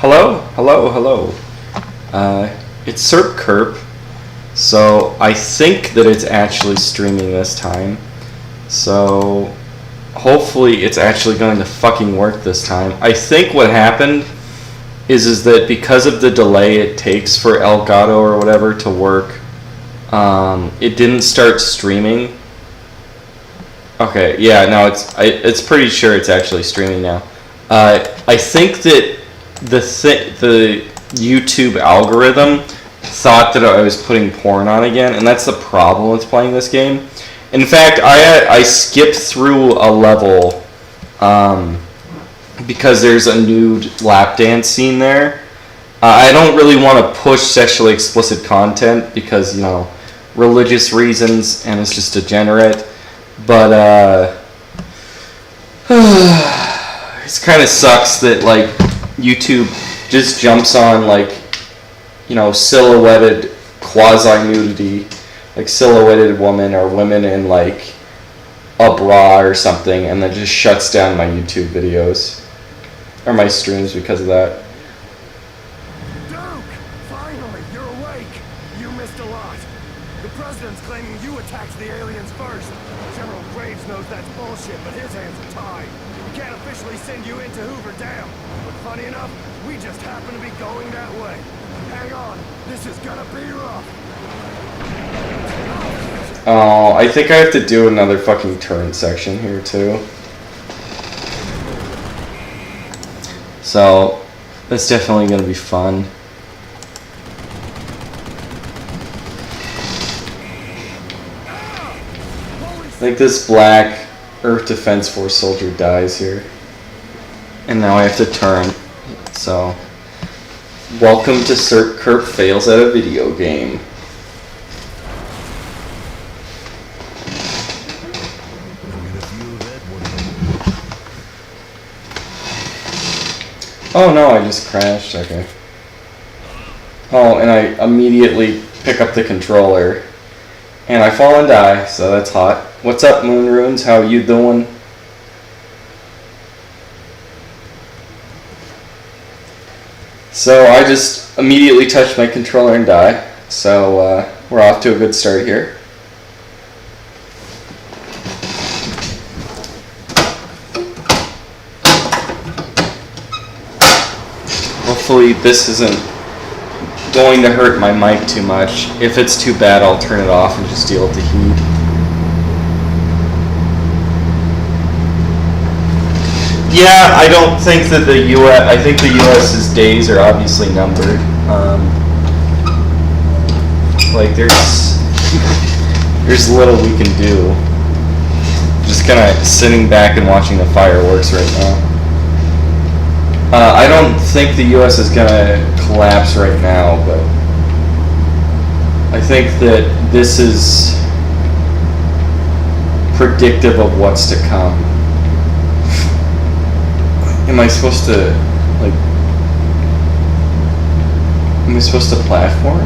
Hello, hello, hello. It's Serp Kerp, so I think that it's actually streaming this time. So hopefully it's actually going to fucking work this time. I think what happened is that because of the delay it takes for Elgato or whatever to work, it didn't start streaming. Okay, yeah, no, it's pretty sure it's actually streaming now. I think that the YouTube algorithm thought that I was putting porn on again, and that's the problem with playing this game. In fact, I skipped through a level because there's a nude lap dance scene there. I don't really want to push sexually explicit content because, you know, religious reasons, and it's just degenerate. But it kind of sucks that, like, YouTube just jumps on, like, you know, silhouetted quasi-nudity, like silhouetted women or women in, like, a bra or something, and then just shuts down my YouTube videos or my streams because of that. Duke, finally, you're awake. You missed a lot. The president's claiming you attacked the aliens first. General Graves knows that's bullshit, but his hands are tied. We can't officially send you into Hoover Dam. But funny enough, we just happen to be going that way. Hang on, this is gonna be rough. Oh, I think I have to do another fucking turn section here too. So, that's definitely gonna be fun. I think this black Earth Defense Force soldier dies here. And now I have to turn. So, welcome to Serp Kerp Fails at a Video Game. Oh no, I just crashed. Okay. Oh, and I immediately pick up the controller. And I fall and die, so that's hot. What's up, Moon Runes? How you doing? So I just immediately touch my controller and die. So we're off to a good start here. Hopefully this isn't going to hurt my mic too much. If it's too bad, I'll turn it off and just deal with the heat. Yeah, I don't think that the U.S. I think the U.S.'s days are obviously numbered. Like there's little we can do. Just kind of sitting back and watching the fireworks right now. I don't think the U.S. is gonna collapse right now, but I think that this is predictive of what's to come. Am I supposed to, like, am I supposed to platform?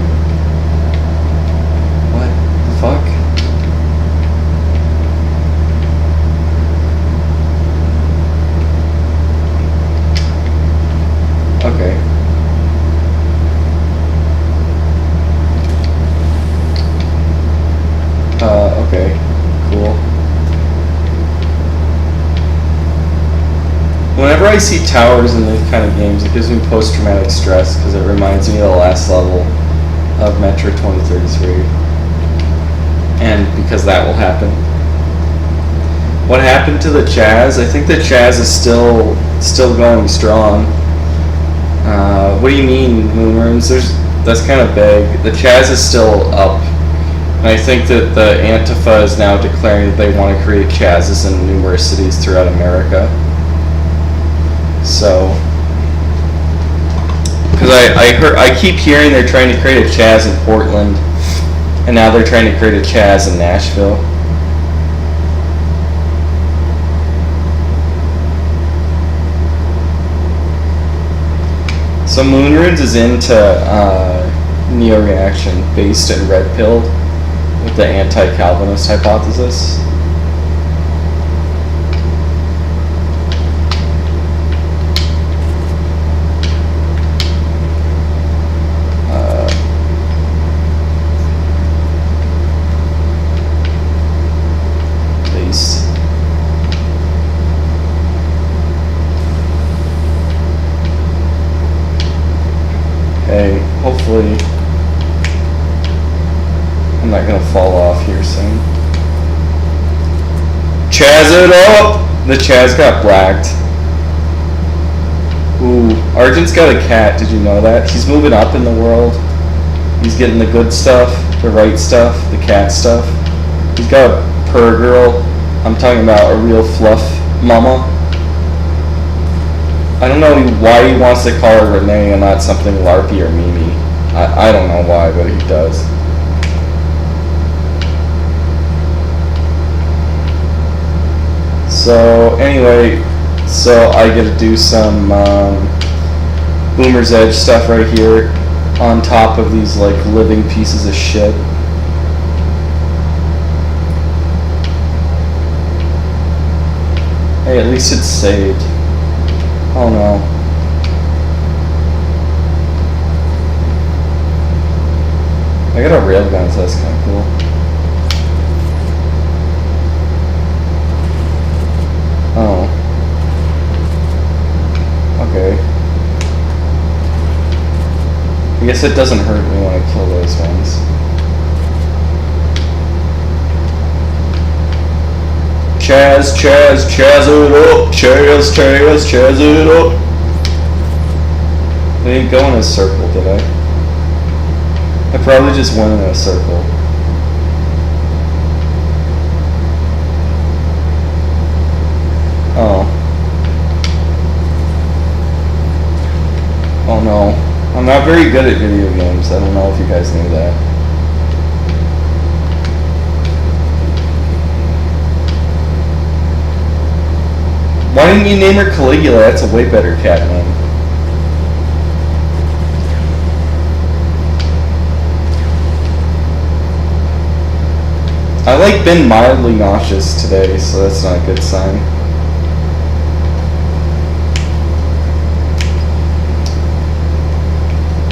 What the fuck? Okay. Okay. Cool. Whenever I see towers in these kind of games, it gives me post-traumatic stress because it reminds me of the last level of Metro 2033. And because that will happen. What happened to the Chaz? I think the Chaz is still going strong. What do you mean, Moon Runes? That's kind of big. The Chaz is still up. And I think that the Antifa is now declaring that they want to create Chazes in numerous cities throughout America. So, because I keep hearing they're trying to create a Chaz in Portland, and now they're trying to create a Chaz in Nashville. So Moon Runes is into neo-reaction based in Red Pill with the anti-Calvinist hypothesis. I'm not gonna fall off here soon. Chaz it up! The Chaz got blacked. Ooh, Argent's got a cat, did you know that? He's moving up in the world. He's getting the good stuff, the right stuff, the cat stuff. He's got a purr girl. I'm talking about a real fluff mama. I don't know why he wants to call her Renee and not something Larpy or Mimi. I don't know why, but he does. So anyway, so I get to do some Boomer's Edge stuff right here on top of these like living pieces of shit. Hey, at least it's saved. Oh no. I got a railgun, so that's kind of cool. Oh. Okay. I guess it doesn't hurt me when I kill those ones. Chaz, Chaz, Chaz it up! Chaz, Chaz, Chaz it up! I didn't go in a circle, did I? I probably just went in a circle. Oh. Oh no. I'm not very good at video games. I don't know if you guys knew that. Why didn't you name her Caligula? That's a way better cat name. I like been mildly nauseous today, so that's not a good sign.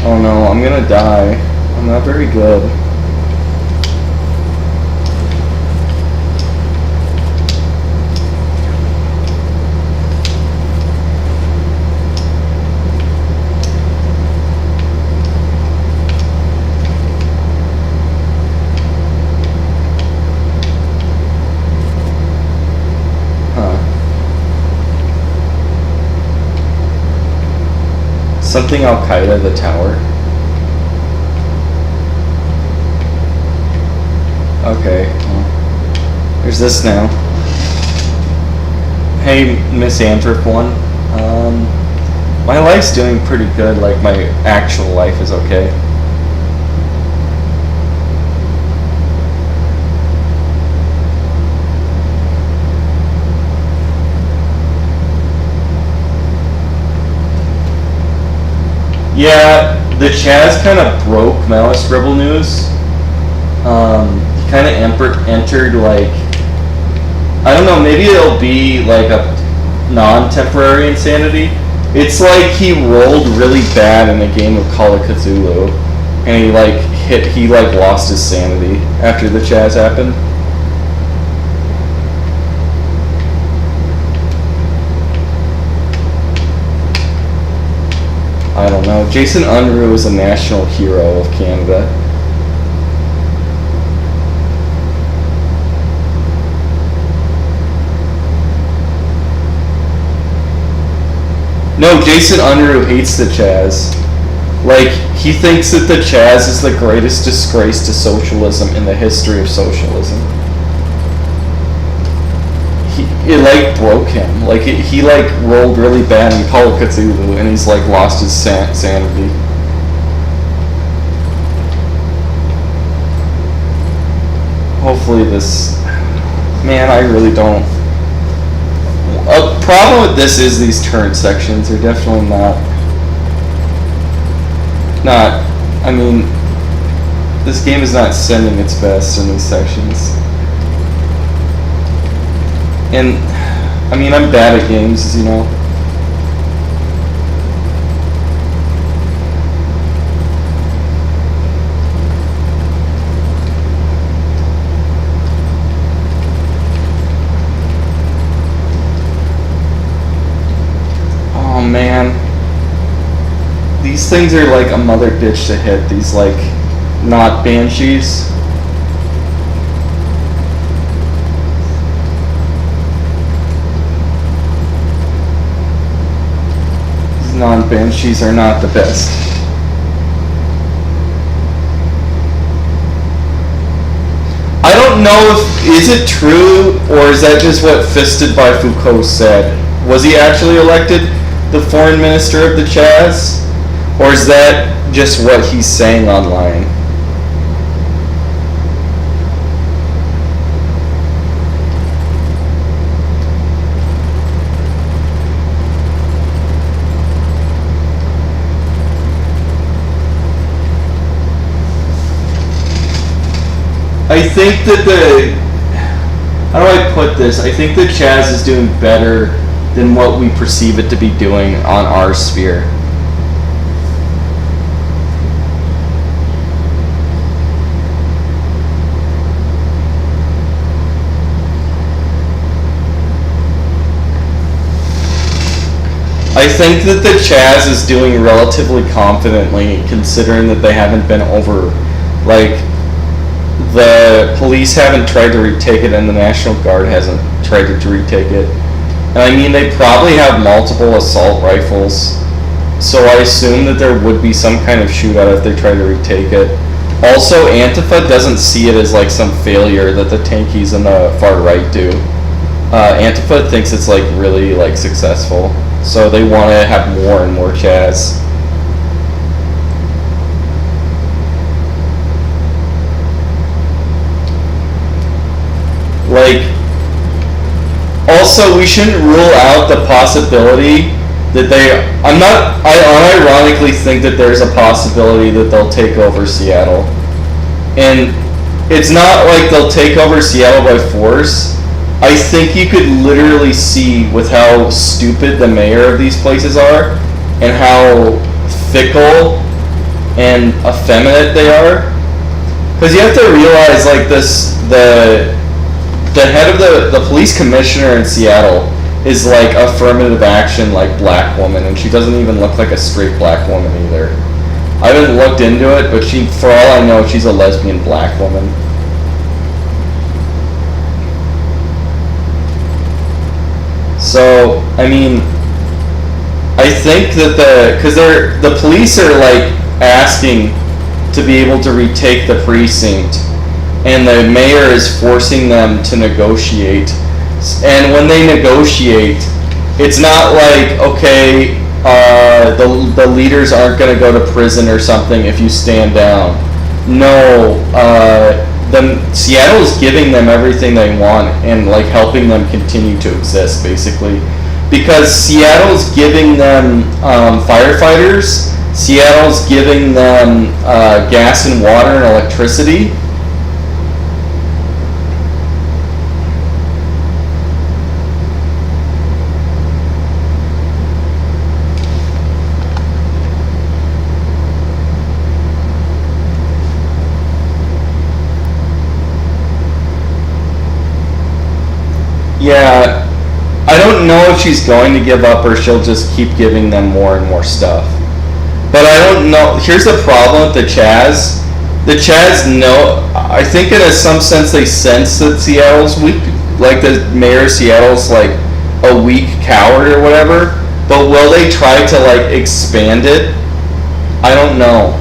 Oh no, I'm gonna die. I'm not very good. Something Al-Qaeda, the tower. Okay, well, there's this now. Hey, Miss Anthrop one. My life's doing pretty good, like my actual life is okay. Yeah, the Chaz kind of broke Maoist Rebel News. He kind of entered like, I don't know, maybe it'll be like a non-temporary insanity. It's like he rolled really bad in a game of Call of Cthulhu, and he lost his sanity after the Chaz happened. I don't know. Jason Unruh is a national hero of Canada. No, Jason Unruh hates the Chaz. Like, he thinks that the Chaz is the greatest disgrace to socialism in the history of socialism. It like broke him. Like he like rolled really bad in Call of Cthulhu, and he's like lost his sanity. Hopefully this, man, I really don't. A problem with this is these turn sections are definitely not. I mean, this game is not sending its best in these sections. And, I mean, I'm bad at games, you know. Oh, man. These things are like a mother bitch to hit. These, like, not banshees. non-banshees are not the best. I don't know if is it true or is that just what Fisted by Foucault said. Was he actually elected the foreign minister of the Chaz? Or is that just what he's saying online? I think that how do I put this? I think the Chaz is doing better than what we perceive it to be doing on our sphere. I think that the Chaz is doing relatively confidently, considering that they haven't been over, like, the police haven't tried to retake it and the National Guard hasn't tried to retake it. And I mean, they probably have multiple assault rifles, so I assume that there would be some kind of shootout if they try to retake it. Also, Antifa doesn't see it as like some failure that the tankies and the far right do. Antifa thinks it's like really like successful, so they want to have more and more Chaz. Like, also we shouldn't rule out the possibility that I unironically think that there's a possibility that they'll take over Seattle. And it's not like they'll take over Seattle by force. I think you could literally see with how stupid the mayor of these places are and how fickle and effeminate they are. Because you have to realize, like, the head of the police commissioner in Seattle is like affirmative action, like black woman, and she doesn't even look like a straight black woman either. I haven't looked into it, but for all I know, she's a lesbian black woman. So, I mean, I think that because the police are like asking to be able to retake the precinct, and the mayor is forcing them to negotiate. And when they negotiate, it's not like, okay, the leaders aren't going to go to prison or something if you stand down. No, Seattle is giving them everything they want and like helping them continue to exist, basically, because Seattle's giving them firefighters, Seattle's giving them gas and water and electricity. Yeah, I don't know if she's going to give up or she'll just keep giving them more and more stuff. But I don't know. Here's the problem with the Chaz. The Chaz know, I think in some sense they sense that Seattle's weak, like the mayor of Seattle's like a weak coward or whatever. But will they try to like expand it? I don't know.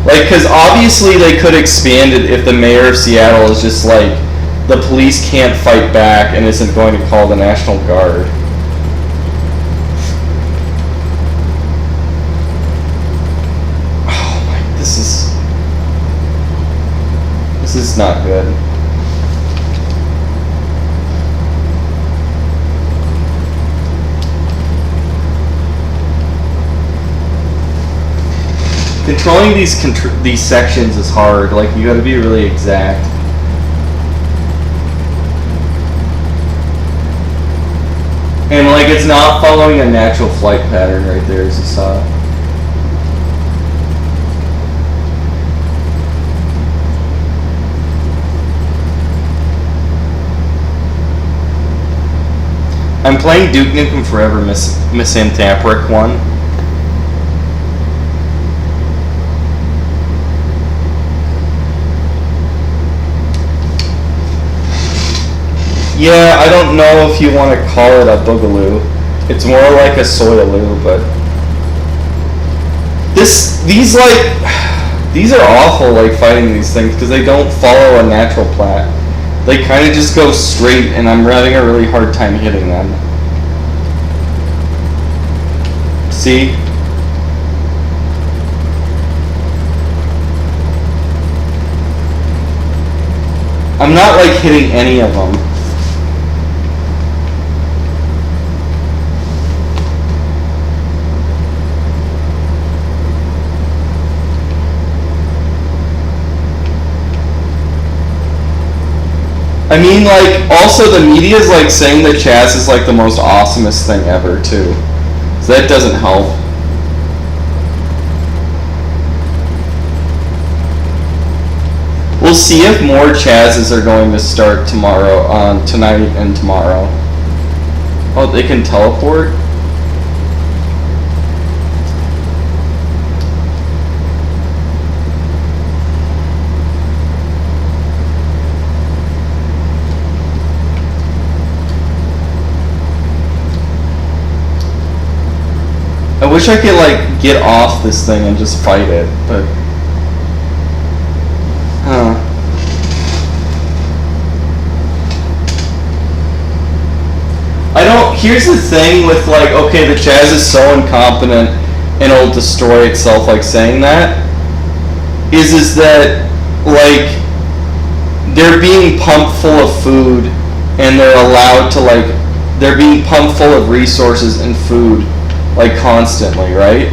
Like, because obviously they could expand it if the mayor of Seattle is just like, the police can't fight back and isn't going to call the National Guard. Oh my, this is not good. Controlling these sections is hard. Like, you got to be really exact. And like, it's not following a natural flight pattern right there, as you saw. I'm playing Duke Nukem Forever, Miss Antapric 1. Yeah, I don't know if you want to call it a boogaloo. It's more like a soyaloo, but these these are awful, like, fighting these things, because they don't follow a natural plat. They kind of just go straight, and I'm having a really hard time hitting them. See? I'm not, like, hitting any of them. I mean, like, also the media is, like, saying that Chaz is, like, the most awesomest thing ever, too. So that doesn't help. We'll see if more Chazes are going to start tomorrow, tonight and tomorrow. Oh, they can teleport? I wish I could, like, get off this thing and just fight it, but... Huh. I don't... Here's the thing with, like, okay, the Chaz is so incompetent and it'll destroy itself, like, saying that, is that, like, they're being pumped full of food and they're allowed to, like, they're being pumped full of resources and food, like, constantly, right?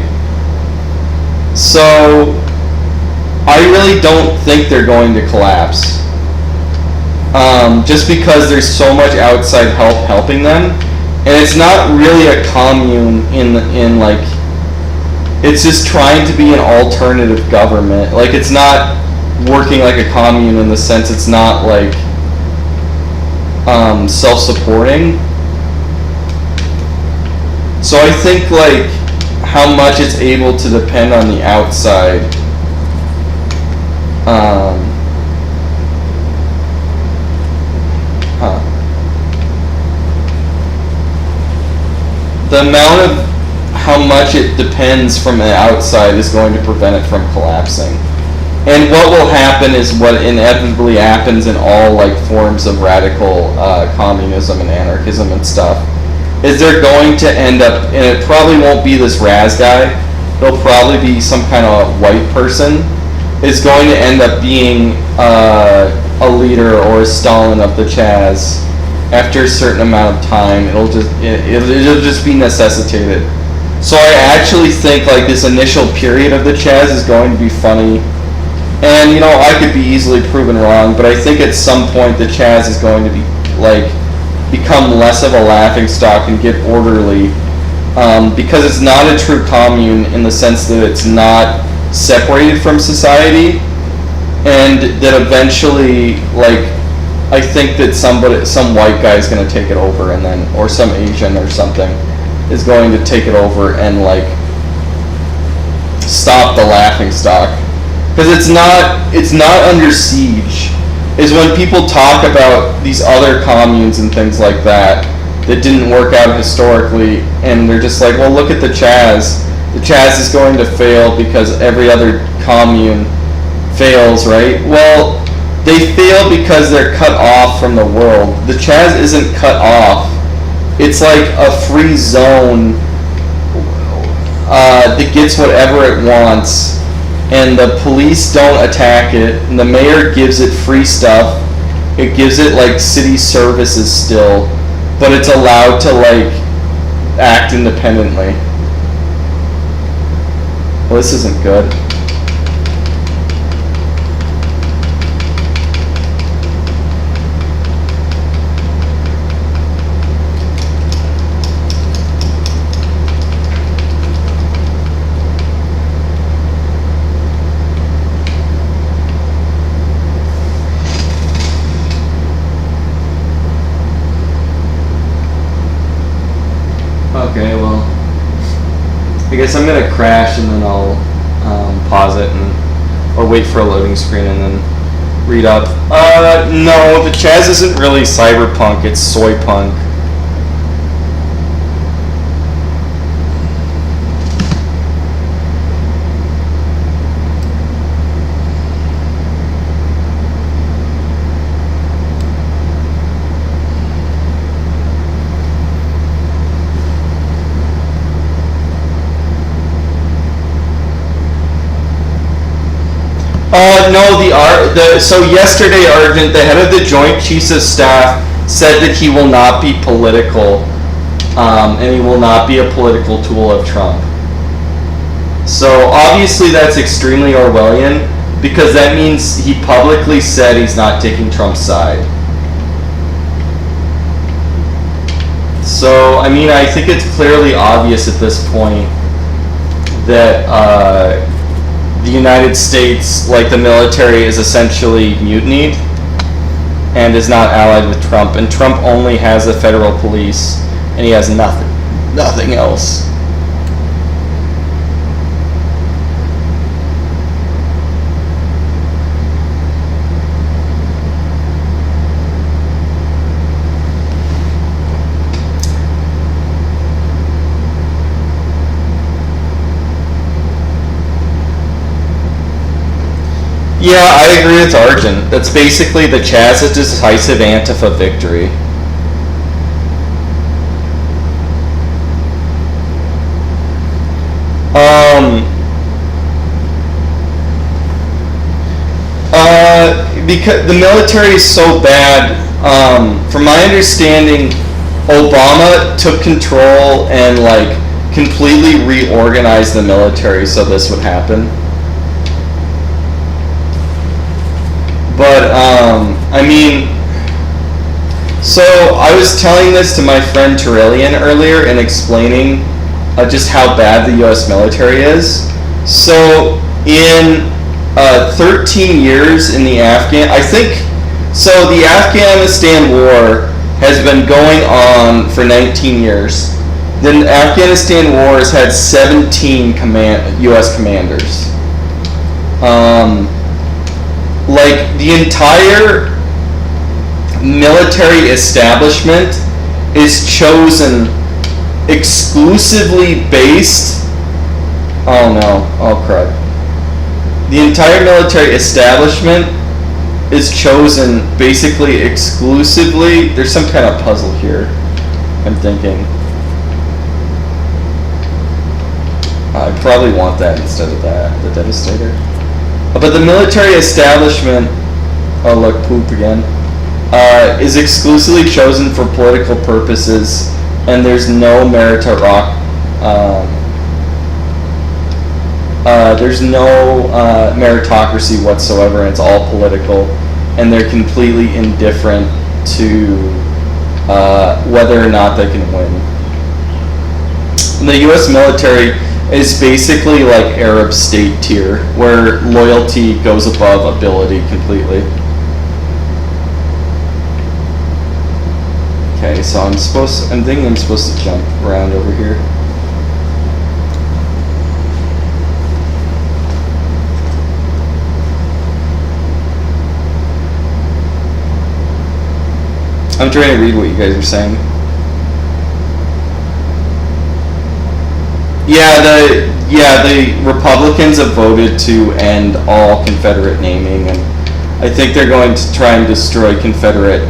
So I really don't think they're going to collapse. Just because there's so much outside help helping them, and it's not really a commune in like, it's just trying to be an alternative government. Like, it's not working like a commune in the sense it's not like self-supporting. So I think, like, how much it's able to depend on the outside. The amount of how much it depends from the outside is going to prevent it from collapsing. And what will happen is what inevitably happens in all, like, forms of radical communism and anarchism and stuff, is they're going to end up, and it probably won't be this Raz guy, it'll probably be some kind of white person, is going to end up being a leader or a Stalin of the Chaz. After a certain amount of time, it'll just be necessitated. So I actually think, like, this initial period of the Chaz is going to be funny. And, you know, I could be easily proven wrong, but I think at some point the Chaz is going to be, like, become less of a laughingstock and get orderly, because it's not a true commune in the sense that it's not separated from society, and that eventually, like, I think that some white guy is going to take it over, and then, or some Asian or something is going to take it over and, like, stop the laughingstock, because it's not under siege. Is when people talk about these other communes and things like that didn't work out historically, and they're just like, well, look at the Chaz. The Chaz is going to fail because every other commune fails, right? Well, they fail because they're cut off from the world. The Chaz isn't cut off. It's like a free zone that gets whatever it wants, and the police don't attack it, and the mayor gives it free stuff. It gives it, like, city services still, but it's allowed to, like, act independently. Well, this isn't good. Okay, well, I guess I'm gonna crash and then I'll pause it or wait for a loading screen and then read up. No, the Chaz isn't really cyberpunk, it's soy punk. No, so yesterday, Argent, the head of the Joint Chiefs of Staff, said that he will not be political, and he will not be a political tool of Trump. So obviously that's extremely Orwellian, because that means he publicly said he's not taking Trump's side. So, I mean, I think it's clearly obvious at this point that the United States, like the military, is essentially mutinied and is not allied with Trump. And Trump only has a federal police, and he has nothing else. Yeah, I agree with Arjun. That's basically the Chaz's decisive Antifa victory. Because the military is so bad, from my understanding, Obama took control and like completely reorganized the military so this would happen. But, I mean, so I was telling this to my friend Terillian earlier and explaining just how bad the U.S. military is. So, in 13 years in the so the Afghanistan war has been going on for 19 years. The Afghanistan war has had 17 U.S. commanders. Like, the entire military establishment is chosen exclusively based... Oh no, oh crud. The entire military establishment is chosen basically exclusively... There's some kind of puzzle here, I'm thinking. I probably want that instead of that, the Devastator. But the military establishment, oh look, poop again, is exclusively chosen for political purposes, and there's no meritocracy whatsoever, and it's all political, and they're completely indifferent to whether or not they can win. And the U.S. military is basically like Arab state tier, where loyalty goes above ability completely. Okay, so I'm thinking I'm supposed to jump around over here. I'm trying to read what you guys are saying. Yeah, the Republicans have voted to end all Confederate naming, and I think they're going to try and destroy Confederate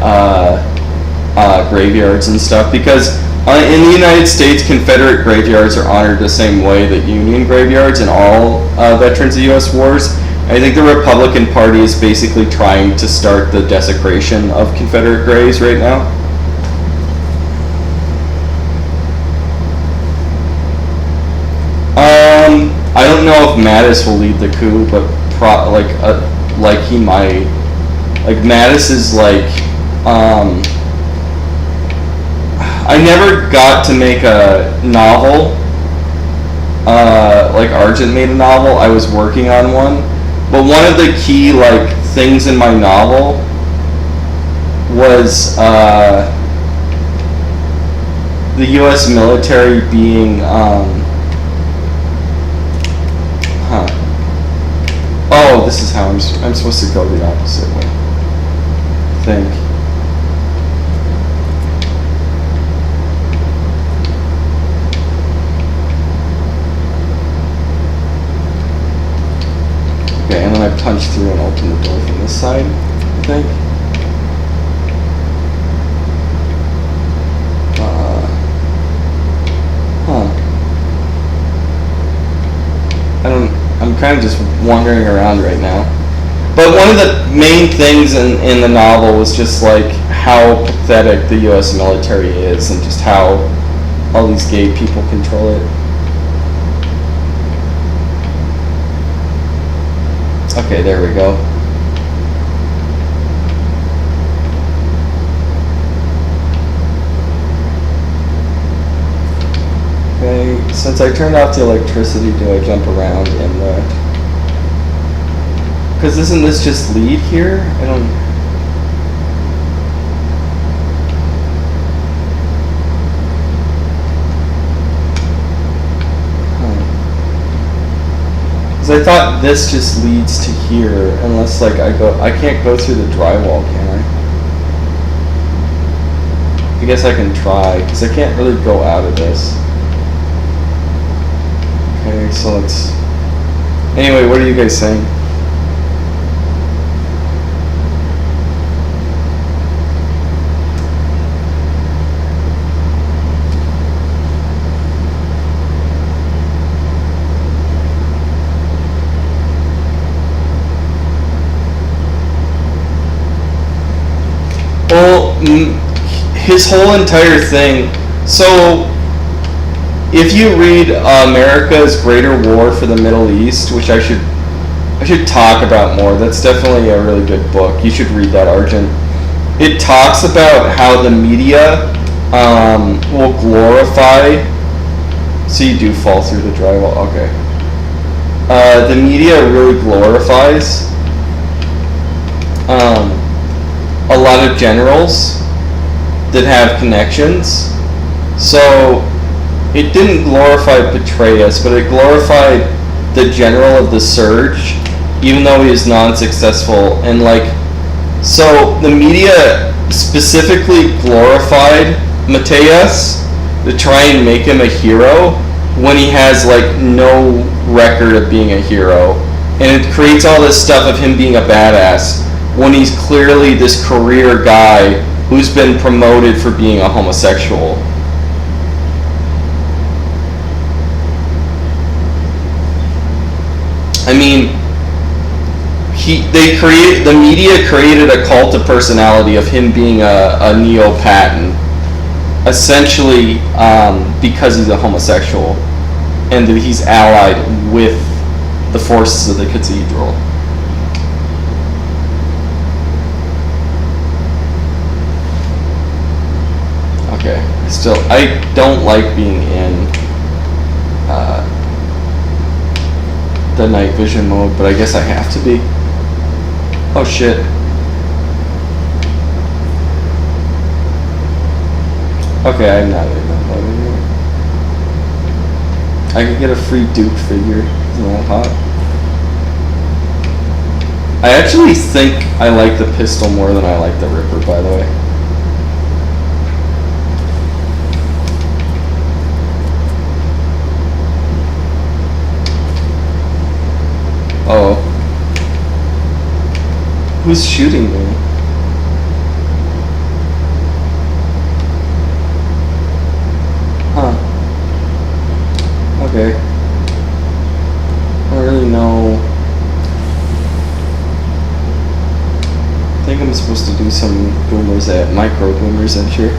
graveyards and stuff, because in the United States, Confederate graveyards are honored the same way that Union graveyards and all veterans of U.S. wars. I think the Republican Party is basically trying to start the desecration of Confederate graves right now. I don't know if Mattis will lead the coup, but like he might. Like Mattis is like, I never got to make a novel. Like Argent made a novel. I was working on one, but one of the key like things in my novel was the U.S. military being Oh, this is how I'm supposed to go the opposite way. I think. Okay, and then I punch through and open the door from this side, I think. I'm kind of just wandering around right now. But one of the main things in the novel was just like how pathetic the U.S. military is, and just how all these gay people control it. Okay, there we go. Okay, since I turned off the electricity, do I jump around in the... Because isn't this just lead here? I don't... Because I thought this just leads to here, unless like I can't go through the drywall, can I? I guess I can try, because I can't really go out of this. Okay, so let's... Anyway, what are you guys saying? Well, his whole entire thing... So... If you read America's Greater War for the Middle East, which I should talk about more, that's definitely a really good book. You should read that, Arjun. It talks about how the media will glorify... So you do fall through the drywall, okay. The media really glorifies a lot of generals that have connections. So... It didn't glorify Petraeus, but it glorified the general of the Surge, even though he was non-successful. And like, so the media specifically glorified Mateus to try and make him a hero when he has like no record of being a hero. And it creates all this stuff of him being a badass when he's clearly this career guy who's been promoted for being a homosexual. I mean, the media created a cult of personality of him being a neo-Paton, essentially because he's a homosexual, and that he's allied with the forces of the cathedral. Okay, I don't like being in the night vision mode, but I guess I have to be. Oh shit. Okay, I'm not in that mode anymore. I could get a free Duke figure. Isn't that hot? I actually think I like the pistol more than I like the Ripper, by the way. Oh. Who's shooting me? Huh. Okay. I don't really know. I think I'm supposed to do some boomers micro boomers at here.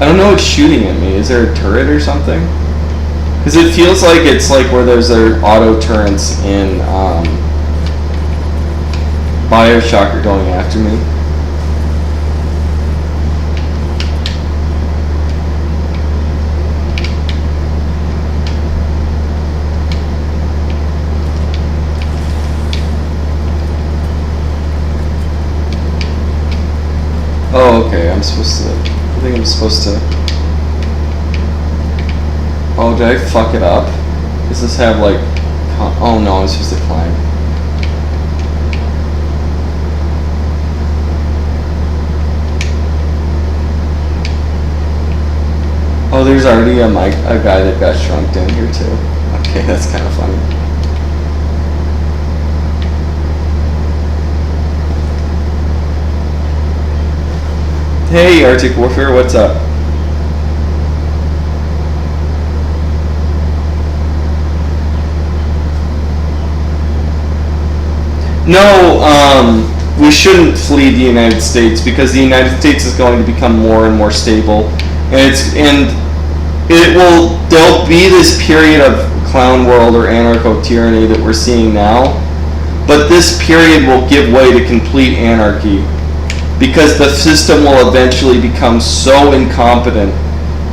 I don't know what's shooting at me. Is there a turret or something? Because it feels like it's like where there's auto turrets in Bioshock are going after me. Oh, okay, I think I'm supposed to... Oh, did I fuck it up? Does this have like... Oh no, I'm supposed to climb. Oh, there's already a guy that got shrunk down here too. Okay, that's kind of funny. Hey, Arctic Warfare, what's up? No, we shouldn't flee the United States because the United States is going to become more and more stable, and it will. There'll be this period of clown world or anarcho tyranny that we're seeing now, but this period will give way to complete anarchy because the system will eventually become so incompetent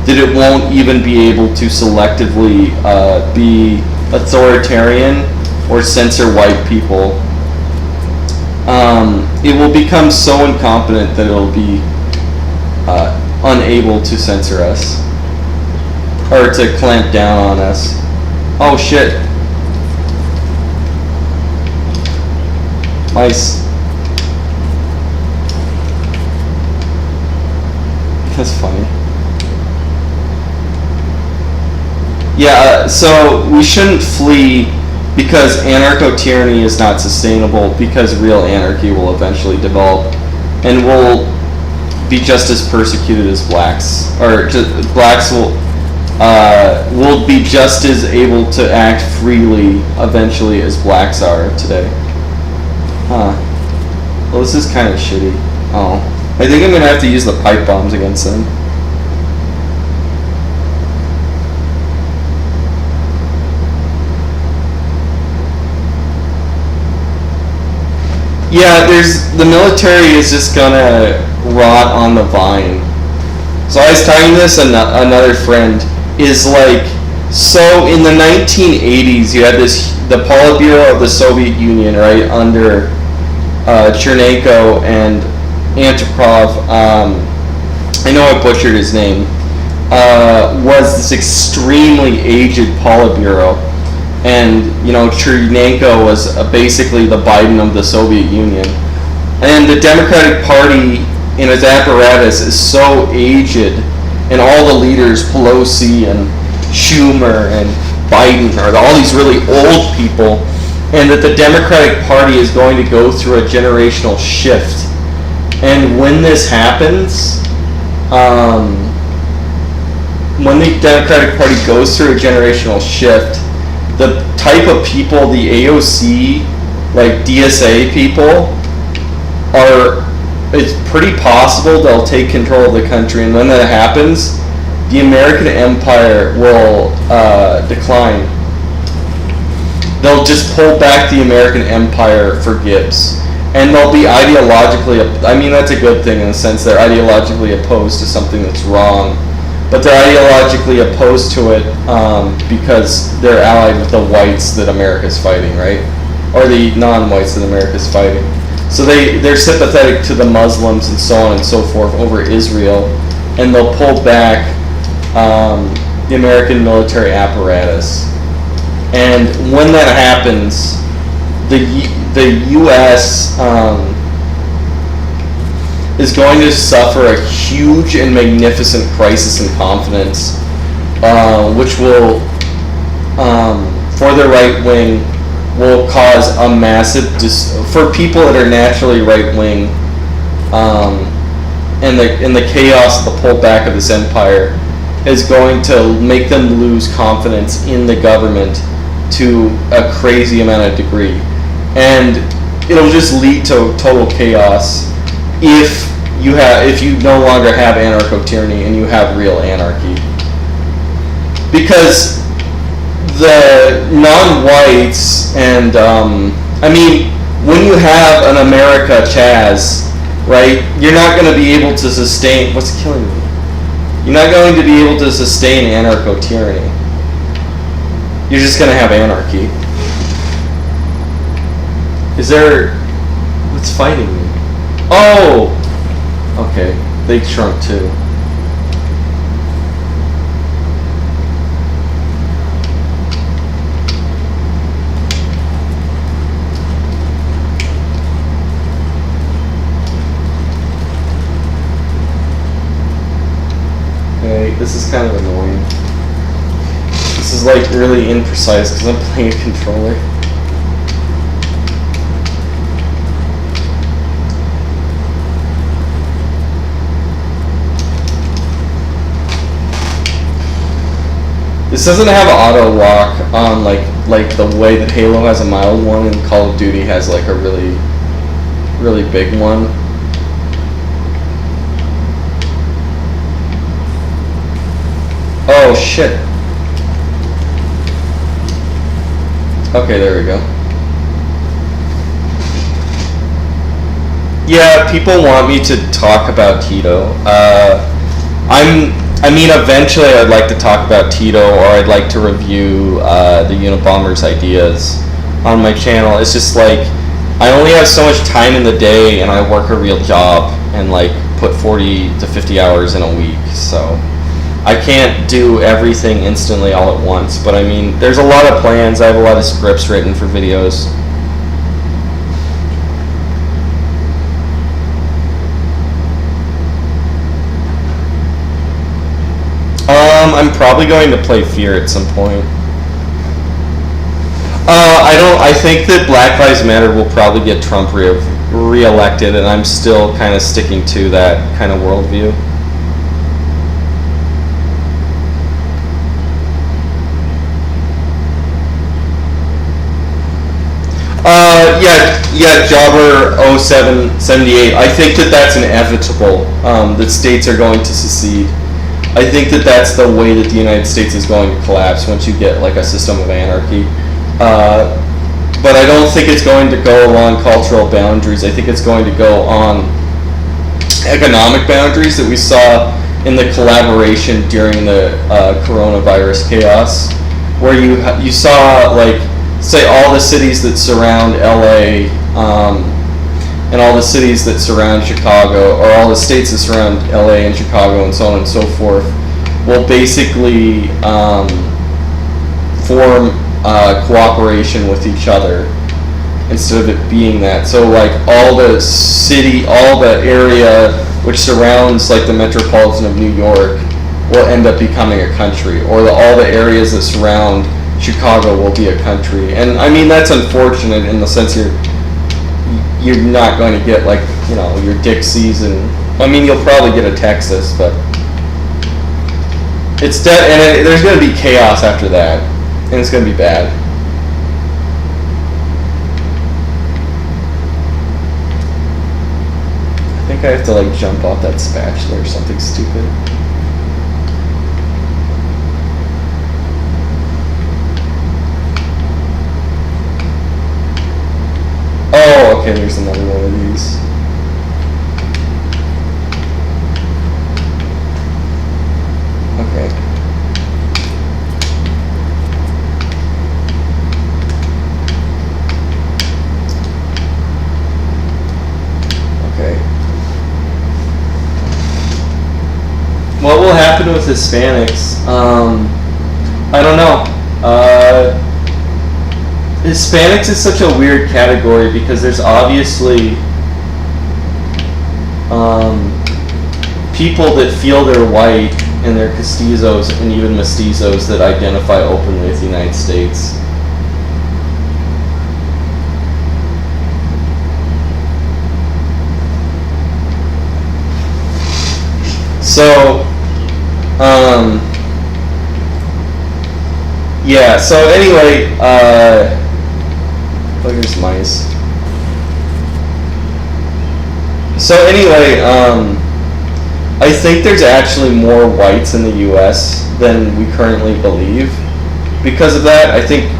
that it won't even be able to selectively be authoritarian or censor white people. It will become so incompetent that it'll be unable to censor us or to clamp down on us. Oh shit. Mice. That's funny. Yeah, so we shouldn't flee because anarcho-tyranny is not sustainable because real anarchy will eventually develop and will be just as persecuted as blacks. Or blacks will be just as able to act freely eventually as blacks are today. Huh. Well, this is kind of shitty. Oh. I think I'm going to have to use the pipe bombs against them. Yeah, the military is just gonna rot on the vine. So I was talking to this, another friend is like, so in the 1980s you had the Politburo of the Soviet Union, right, under Chernenko and Antipov, I know I butchered his name, was this extremely aged Politburo. And, you know, Chernenko was basically the Biden of the Soviet Union. And the Democratic Party in its apparatus is so aged, and all the leaders, Pelosi and Schumer and Biden, are all these really old people, and that the Democratic Party is going to go through a generational shift. And when this happens, when the Democratic Party goes through a generational shift, the type of people, the AOC, like DSA people, it's pretty possible they'll take control of the country, and when that happens, the American empire will decline. They'll just pull back the American empire for Gibbs. And they'll be ideologically, I mean, that's a good thing in the sense they're ideologically opposed to something that's wrong. But they're ideologically opposed to it because they're allied with the whites that America's fighting, right? Or the non-whites that America's fighting. So they're sympathetic to the Muslims and so on and so forth over Israel, and they'll pull back the American military apparatus. And when that happens, the U.S. Is going to suffer a huge and magnificent crisis in confidence, which will, for the right wing, will cause a massive for people that are naturally right wing, and the chaos, the pullback of this empire is going to make them lose confidence in the government to a crazy amount of degree, and it'll just lead to total chaos if you no longer have anarcho-tyranny and you have real anarchy. Because the non-whites and, I mean, when you have an America Chaz, right, you're not going to be able to sustain, what's killing me? You're not going to be able to sustain anarcho-tyranny. You're just going to have anarchy. Is there, what's fighting me? Oh! Okay, they shrunk too. Okay, this is kind of annoying. This is like really imprecise because I'm playing a controller. This doesn't have auto lock on like like the way that Halo has a mild one and Call of Duty has like a really, really big one. Oh shit. Okay, there we go. Yeah, people want me to talk about Tito. I mean, eventually I'd like to talk about Tito, or I'd like to review the Unabomber's ideas on my channel. It's just like, I only have so much time in the day, and I work a real job, and like put 40 to 50 hours in a week, so I can't do everything instantly all at once. But I mean, there's a lot of plans. I have a lot of scripts written for videos. I'm probably going to play Fear at some point. I think that Black Lives Matter will probably get Trump re-elected, and I'm still kind of sticking to that kind of worldview. Yeah, Jobber 0778. I think that that's inevitable. That states are going to secede. I think that that's the way that the United States is going to collapse once you get like a system of anarchy. But I don't think it's going to go along cultural boundaries. I think it's going to go on economic boundaries that we saw in the collaboration during the coronavirus chaos, where you saw like, say, all the cities that surround LA and all the cities that surround Chicago, or all the states that surround LA and Chicago and so on and so forth, will basically form cooperation with each other instead of it being that. So like all the area which surrounds like the metropolitan of New York will end up becoming a country, or all the areas that surround Chicago will be a country. And I mean, that's unfortunate in the sense you're not going to get like, you know, your Dixies, and I mean, you'll probably get a Texas, but it's there's going to be chaos after that, and it's going to be bad. I think I have to like jump off that spatula or something stupid. Oh, okay, there's another one of these. Okay. Okay. What will happen with Hispanics? I don't know. Hispanics is such a weird category because there's obviously people that feel they're white, and they're castizos and even mestizos that identify openly with the United States. So, yeah, so anyway, there's mice. So anyway, I think there's actually more whites in the U.S. than we currently believe. Because of that, I think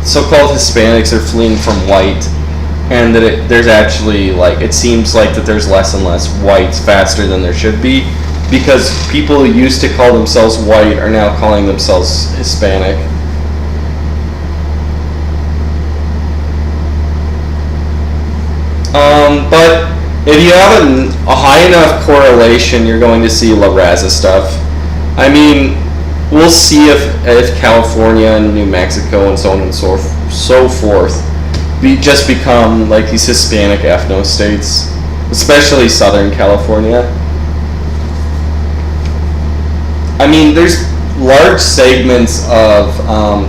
so-called Hispanics are fleeing from white, and that there's actually, like, it seems like that there's less and less whites faster than there should be, because people who used to call themselves white are now calling themselves Hispanic. But if you have a high enough correlation, you're going to see La Raza stuff. I mean, we'll see if California and New Mexico and so on and so forth just become like these Hispanic ethno states, especially Southern California. I mean, there's large segments of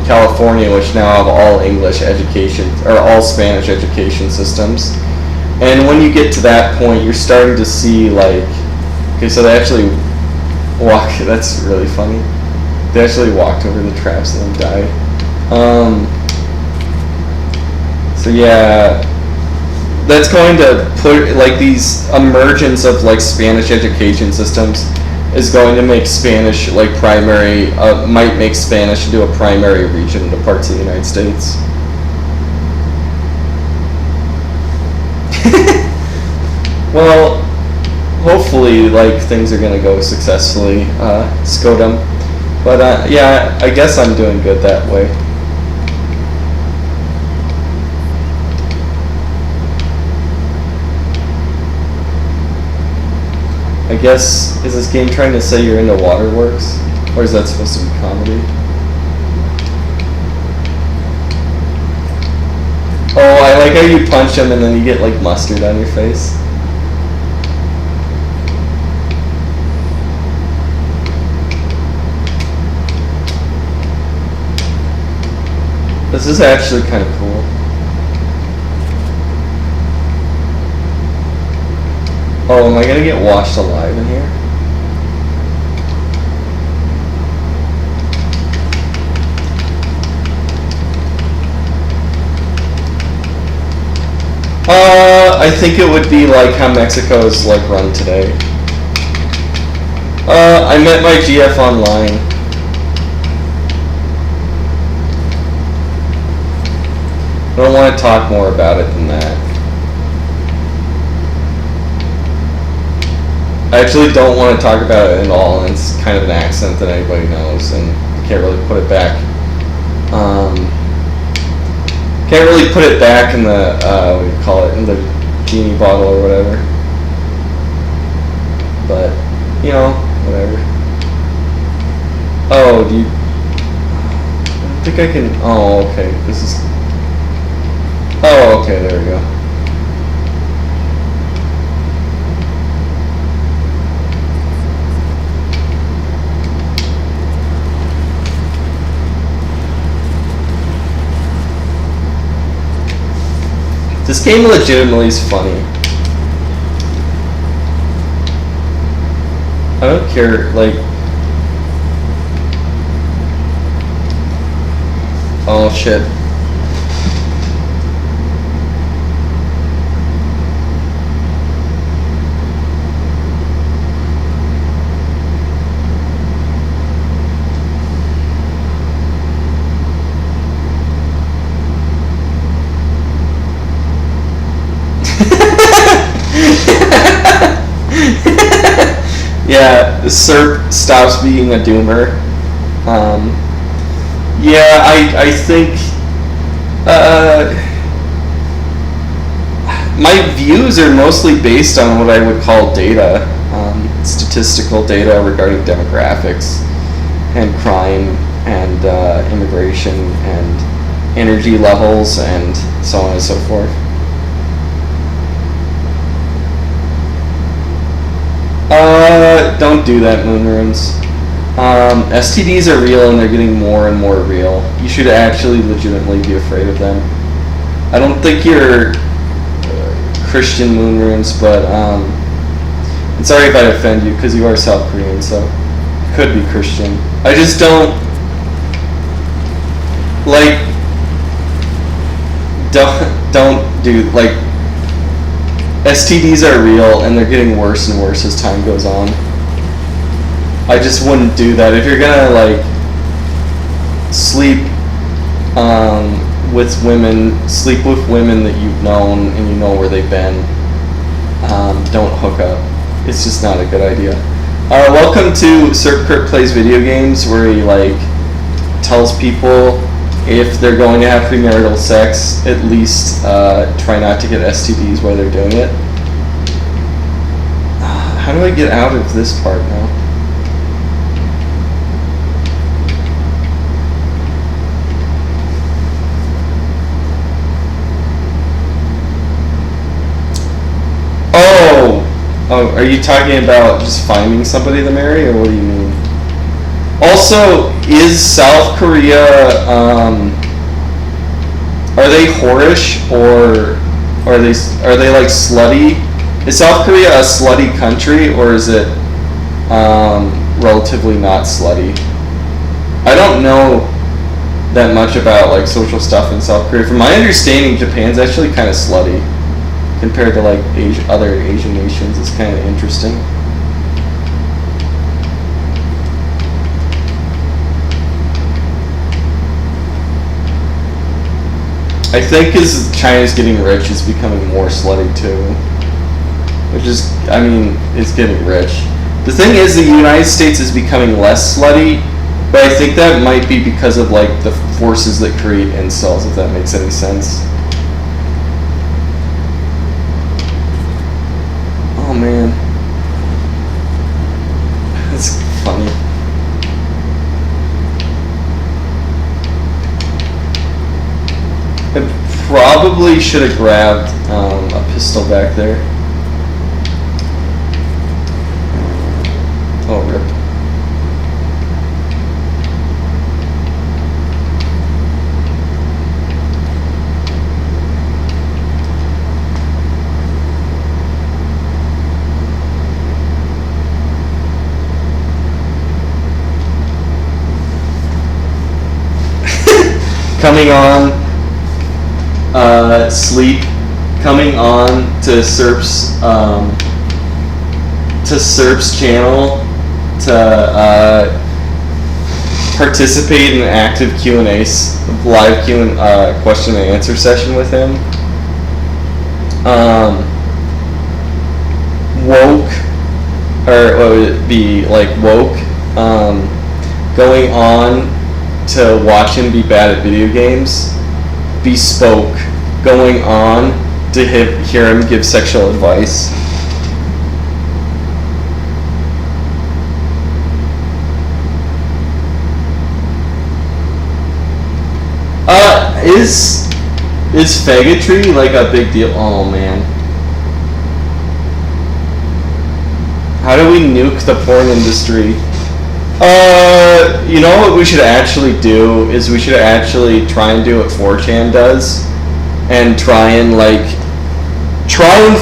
California which now have all English education or all Spanish education systems. And when you get to that point, you're starting to see, like, okay, so they actually walk, that's really funny. They actually walked over the traps and then died. So yeah, that's going to put like these emergence of like Spanish education systems is going to make Spanish like primary, might make Spanish into a primary region to parts of the United States. Well, hopefully like things are gonna go successfully, Scotum. But yeah, I guess I'm doing good that way. I guess, is this game trying to say you're into waterworks? Or is that supposed to be comedy? Oh, I like how you punch him and then you get like mustard on your face. This is actually kind of cool. Oh, am I gonna get washed alive in here? I think it would be like how Mexico's like run today. I met my GF online. I don't want to talk more about it than that. I actually don't want to talk about it at all, and it's kind of an accent that anybody knows, and I can't really put it back. Can't really put it back in the, what do you call it, in the genie bottle or whatever. But, you know, whatever. Oh, do you... I don't think I can... Oh, okay, this is... Oh, okay, there we go. This game legitimately is funny. I don't care, like... Oh, shit. Yeah, Serp stops being a doomer. Yeah, I think my views are mostly based on what I would call data, statistical data regarding demographics and crime and immigration and energy levels and so on and so forth. Don't do that, Moon Runes. STDs are real and they're getting more and more real. You should actually legitimately be afraid of them. I don't think you're Christian, Moon Runes, but I'm sorry if I offend you because you are South Korean, so you could be Christian. I just don't like don't do like STDs are real and they're getting worse and worse as time goes on. I just wouldn't do that. If you're gonna like sleep with women that you've known and you know where they've been, don't hook up. It's just not a good idea. Welcome to Serp Plays Video Games, where he like tells people if they're going to have premarital sex, at least try not to get STDs while they're doing it. How do I get out of this part now? Oh, are you talking about just finding somebody to marry, or what do you mean? Also, is South Korea, are they whorish, or are they like slutty? Is South Korea a slutty country, or is it relatively not slutty? I don't know that much about like social stuff in South Korea. From my understanding, Japan's actually kind of slutty compared to like other Asian nations. It's kind of interesting. I think as China's getting rich, it's becoming more slutty too. Which is, I mean, it's getting rich. The thing is, the United States is becoming less slutty, but I think that might be because of like the forces that create incels, if that makes any sense. Oh man, that's funny. I probably should have grabbed a pistol back there. Oh, rip. Coming on. Sleep coming on to Serp's channel to participate in an active Q&A, live question and answer session with him. Woke, or what would it be, like Woke, going on to watch him be bad at video games. Bespoke, going on to hear him give sexual advice. Is faggotry like a big deal? Oh man. How do we nuke the porn industry? You know what we should actually do is we should actually try and do what 4chan does, and try and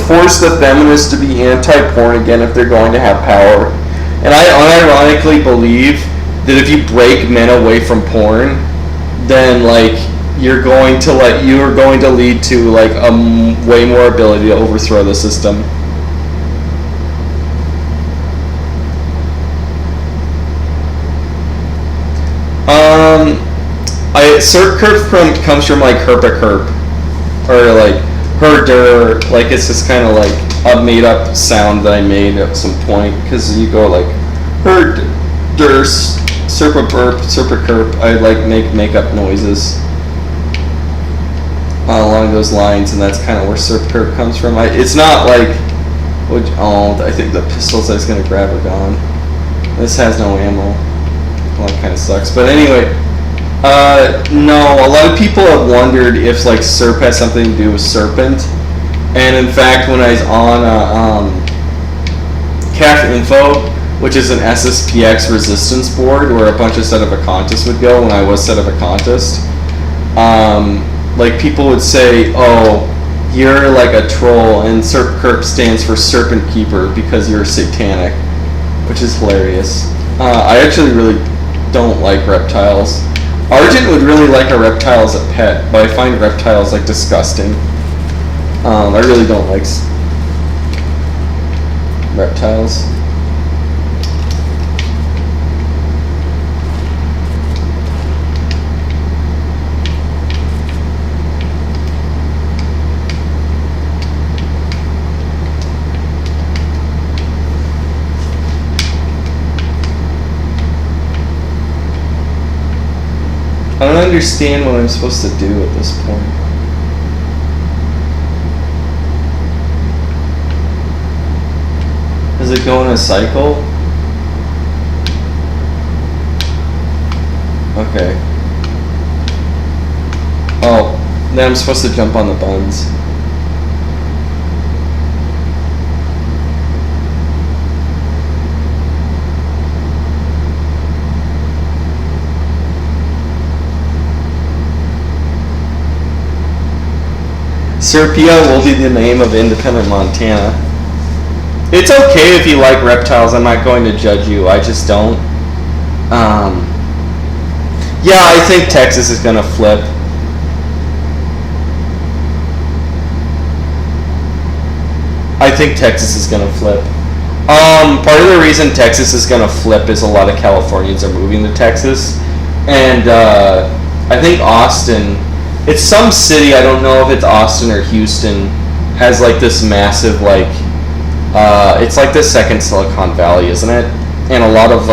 force the feminists to be anti-porn again if they're going to have power. And I unironically believe that if you break men away from porn, then like you are going to lead to like a way more ability to overthrow the system. Serp comes from like herp, or like herder, like it's just kind of like a made up sound that I made at some point, because you go like herder, serpa burp, serpa kerp. I like make up noises along those lines, and that's kind of where serp comes from. It's not like, I think the pistols I was gonna grab are gone. This has no ammo. Well, that kind of sucks, but anyway. No, a lot of people have wondered if like Serp has something to do with Serpent, and in fact, when I was on CAF Info, which is an SSPX resistance board where a bunch of Set of a Contest would go when I was Set of a Contest, like people would say, "Oh, you're like a troll," and Serp Kerp stands for Serpent Keeper because you're satanic, which is hilarious. I actually really don't like reptiles. Argent would really like a reptile as a pet, but I find reptiles like disgusting. I really don't like reptiles. I don't understand what I'm supposed to do at this point. Does it go in a cycle? Okay. Oh, then I'm supposed to jump on the buns. Serpia will be the name of independent Montana. It's okay if you like reptiles. I'm not going to judge you. I just don't. Yeah, I think Texas is gonna flip. I think Texas is gonna flip. Part of the reason Texas is gonna flip is a lot of Californians are moving to Texas, and I think Austin, it's some city, I don't know if it's Austin or Houston, has like this massive like, it's like the second Silicon Valley, isn't it? And a lot of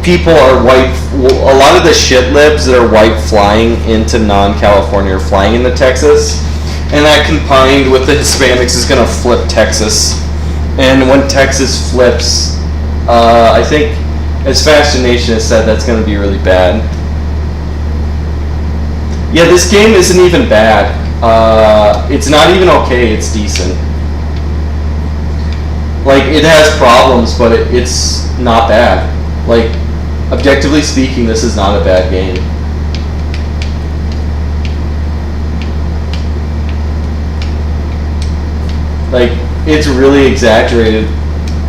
people are white. A lot of the shit libs that are white flying into non-California are flying into Texas, and that combined with the Hispanics is gonna flip Texas. And when Texas flips, I think, as Fascination has said, that's going to be really bad. Yeah, this game isn't even bad. It's not even okay, it's decent. Like, it has problems, but it's not bad. Like, objectively speaking, this is not a bad game. Like, it's really exaggerated.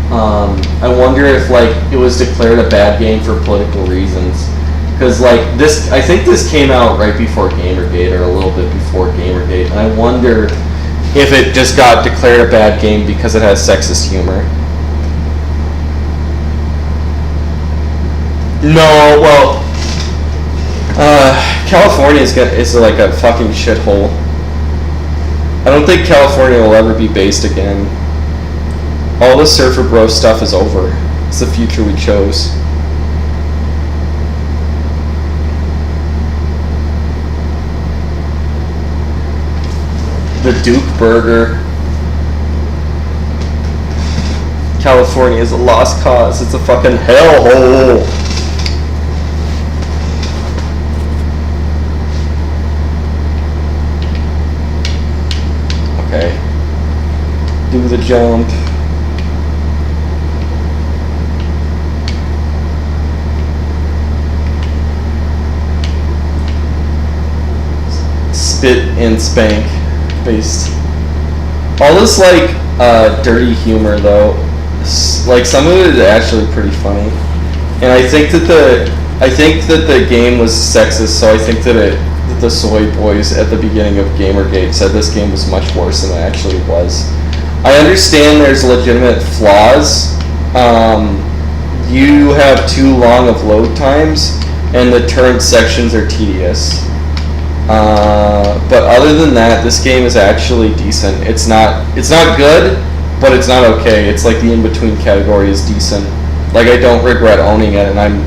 I wonder if like it was declared a bad game for political reasons, because like this, I think this came out right before Gamergate or a little bit before Gamergate, and I wonder if it just got declared a bad game because it has sexist humor. No, well, California is like a fucking shithole. I don't think California will ever be based again. All the Surfer Bro stuff is over. It's the future we chose. The Duke Burger. California is a lost cause. It's a fucking hellhole. Okay. Do the jump. Spit and spank based. All this like dirty humor though, like some of it is actually pretty funny. And I think that the game was sexist, so I think that the soy boys at the beginning of Gamergate said this game was much worse than it actually was. I understand there's legitimate flaws. You have too long of load times, and the turn sections are tedious. But other than that, this game is actually decent. It's not good, but it's not okay. It's like the in-between category is decent. Like, I don't regret owning it, and I'm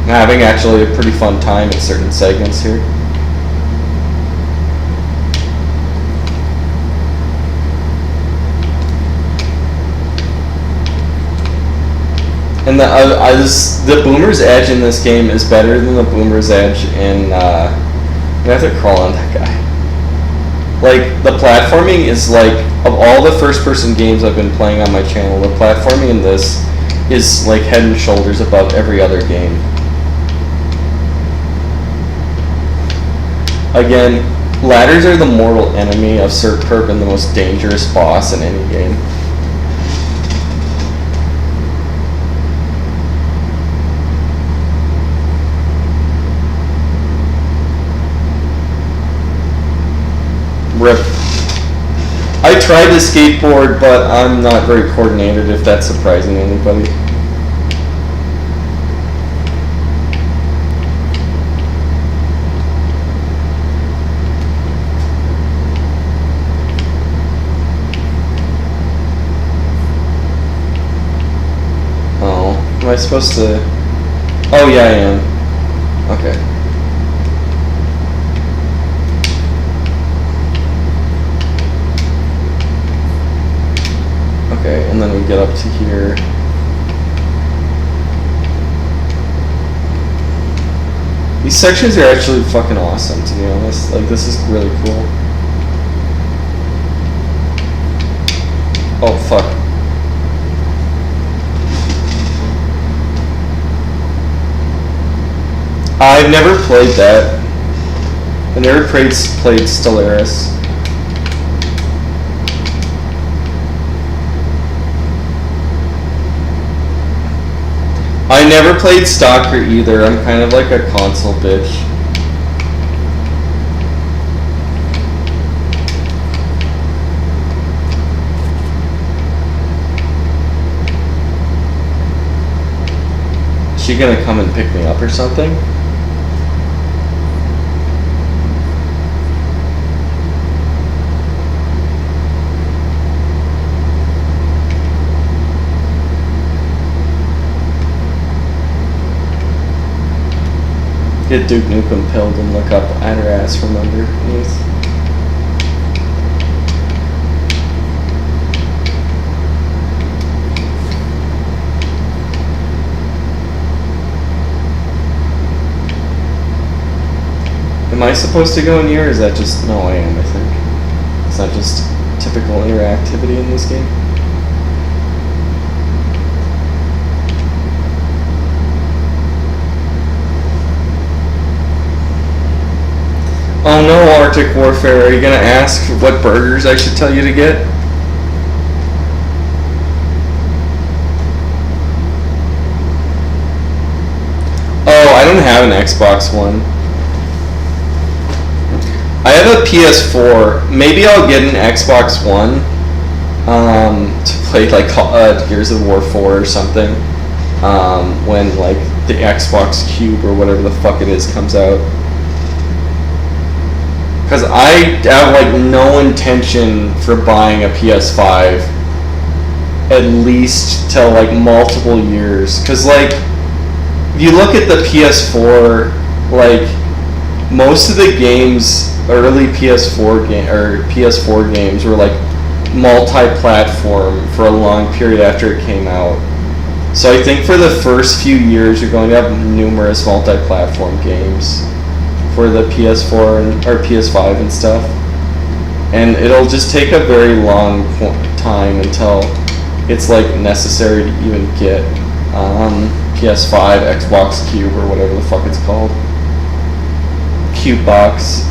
having actually a pretty fun time in certain segments here. And the Boomer's Edge in this game is better than the Boomer's Edge in, I have to crawl on that guy. Like, the platforming is like, of all the first-person games I've been playing on my channel, the platforming in this is like head and shoulders above every other game. Again, ladders are the mortal enemy of Sir Perp and the most dangerous boss in any game. Rip. I tried to skateboard, but I'm not very coordinated, if that's surprising to anybody. Oh, am I supposed to... Oh yeah, I am. Okay. Okay, and then we get up to here. These sections are actually fucking awesome, to be honest. Like, this is really cool. Oh, fuck. I've never played that. I never played Stellaris. I never played Stalker either. I'm kind of like a console bitch. Is she gonna come and pick me up or something? Get Duke Nukem pilled and look up at her ass from underneath. Am I supposed to go in here, or is that just... No, I am, I think. It's not just typical interactivity in this game. Oh no, Arctic Warfare, are you gonna ask what burgers I should tell you to get? Oh, I don't have an Xbox One. I have a PS4. Maybe I'll get an Xbox One to play like Gears of War 4 or something when like the Xbox Cube or whatever the fuck it is comes out. Because I have like no intention for buying a PS5 at least till like multiple years. Because like if you look at the PS4, like most of the games, early PS4 games were like multi-platform for a long period after it came out. So I think for the first few years you're going to have numerous multi-platform games for the PS4 or PS5 and stuff, and it'll just take a very long time until it's like necessary to even get PS5, Xbox Cube, or whatever the fuck it's called. Cube box.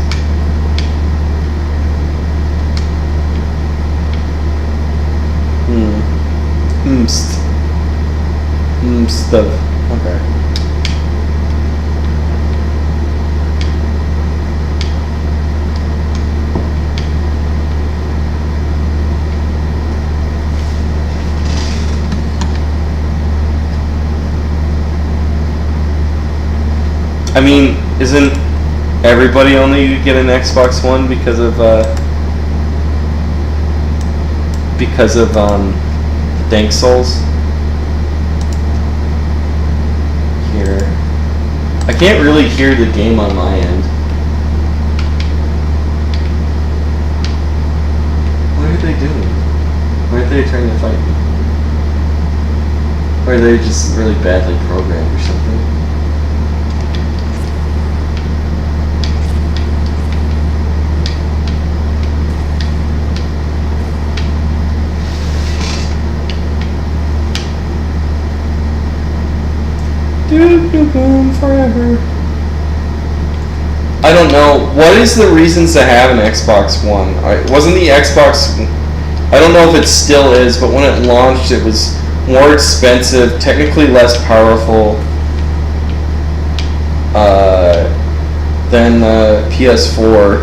Stuff. Okay. I mean, isn't everybody only get an Xbox One because of Dank Souls? Here, I can't really hear the game on my end. What are they doing? Why are they trying to fight me? Or are they just really badly programmed or something? Forever. I don't know. What is the reasons to have an Xbox One? Wasn't the Xbox... I don't know if it still is, but when it launched it was more expensive, technically less powerful than PS4.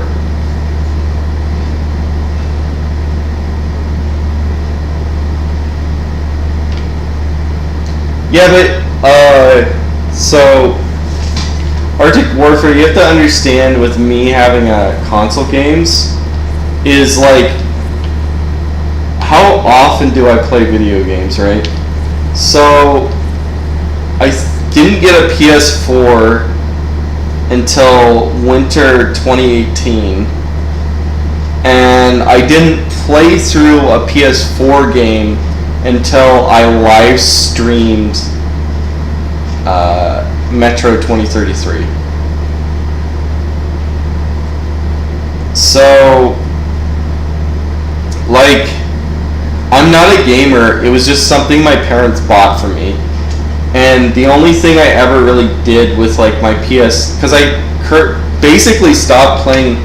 Yeah, but so Arctic Warfare, you have to understand with me having console games is like how often do I play video games, right? So I didn't get a PS4 until winter 2018, and I didn't play through a PS4 game until I live streamed Metro 2033. So, like, I'm not a gamer. It was just something my parents bought for me. And the only thing I ever really did with, like, my PS... Because I basically stopped playing...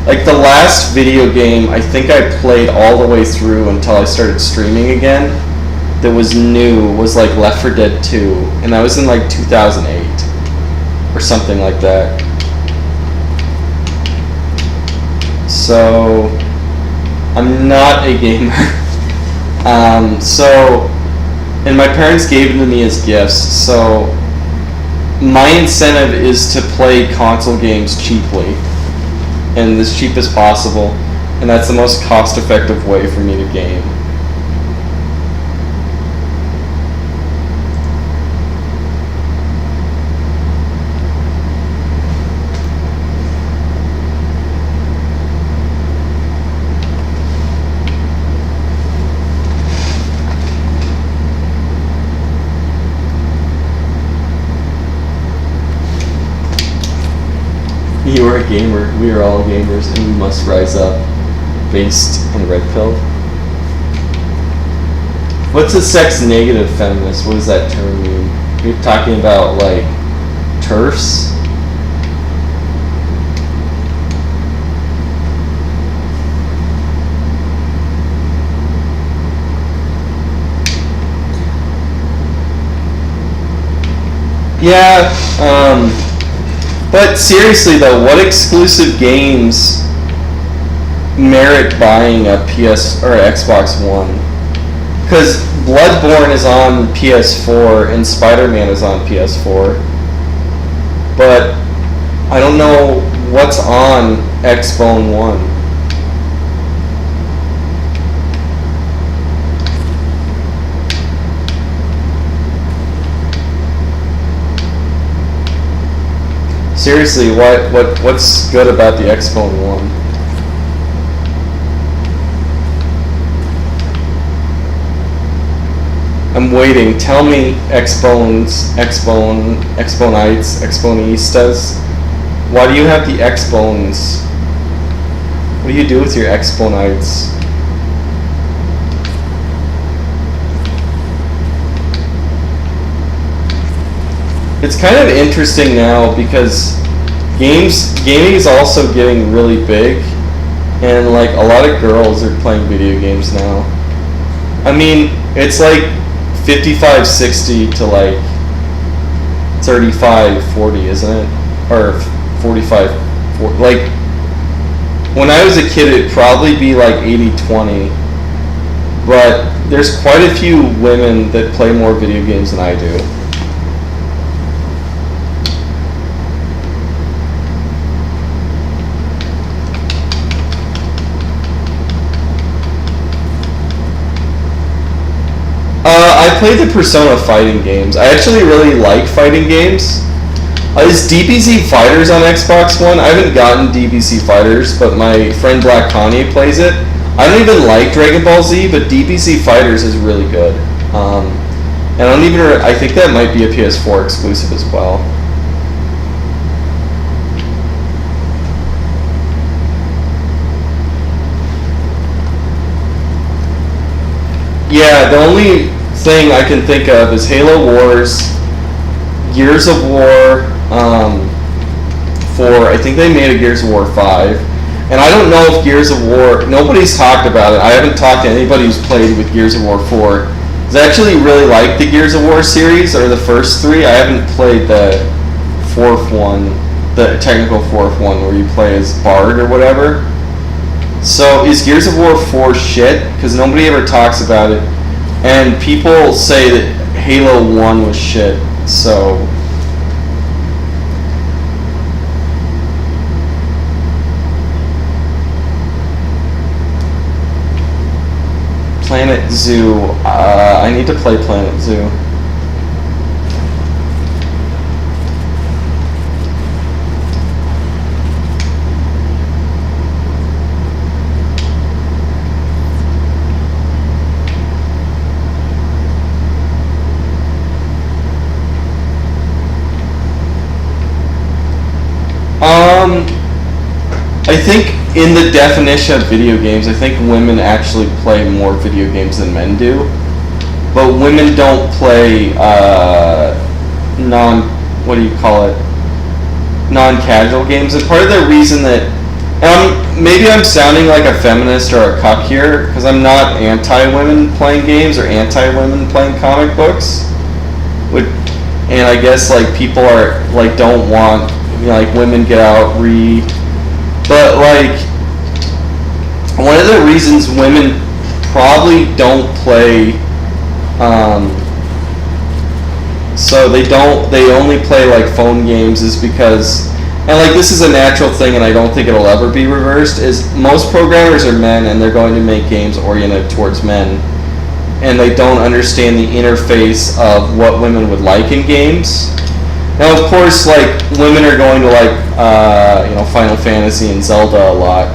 Like, the last video game, I think I played all the way through until I started streaming again. that was new was like Left 4 Dead 2, and that was in like 2008 or something like that. So I'm not a gamer. And my parents gave them to me as gifts, so my incentive is to play console games cheaply and as cheap as possible, and that's the most cost-effective way for me to game. You are a gamer. We are all gamers, and we must rise up. Based in red pill. What's a sex negative feminist? What does that term mean? You're talking about like TERFs? Yeah. But seriously though, what exclusive games merit buying a PS or Xbox One? Because Bloodborne is on PS4 and Spider-Man is on PS4, but I don't know what's on Xbone One. Seriously, what's good about the Xbone One? I'm waiting. Tell me, Xbonites, Xbonistas, why do you have the Xbones? What do you do with your Xbonites? It's kind of interesting now because gaming is also getting really big, and like a lot of girls are playing video games now. I mean, it's like 55-60 to like 35-40, isn't it? Or 45-40. Like when I was a kid, it'd probably be like 80-20. But there's quite a few women that play more video games than I do. I played the Persona fighting games. I actually really like fighting games. Is DBZ Fighters on Xbox One? I haven't gotten DBZ Fighters, but my friend Black Kanye plays it. I don't even like Dragon Ball Z, but DBZ Fighters is really good. And I think that might be a PS4 exclusive as well. Yeah, the only thing I can think of is Halo Wars, Gears of War 4. I think they made a Gears of War 5. And I don't know if Gears of War, nobody's talked about it. I haven't talked to anybody who's played with Gears of War 4. I actually really like the Gears of War series, or the first three. I haven't played the fourth one, the technical fourth one where you play as Bard or whatever. So is Gears of War 4 shit? Because nobody ever talks about it. And people say that Halo 1 was shit, so... Planet Zoo. I need to play Planet Zoo. I think in the definition of video games, I think women actually play more video games than men do. But women don't play non-casual games. And part of the reason that Maybe I'm sounding like a feminist or a cuck here because I'm not anti-women playing games or anti-women playing comic books. And I guess like people are like don't want like women get out but like one of the reasons women probably don't play so they only play like phone games is because, and like this is a natural thing and I don't think it'll ever be reversed, is most programmers are men and they're going to make games oriented towards men and they don't understand the interface of what women would like in games. Now of course like women are going to like Final Fantasy and Zelda a lot,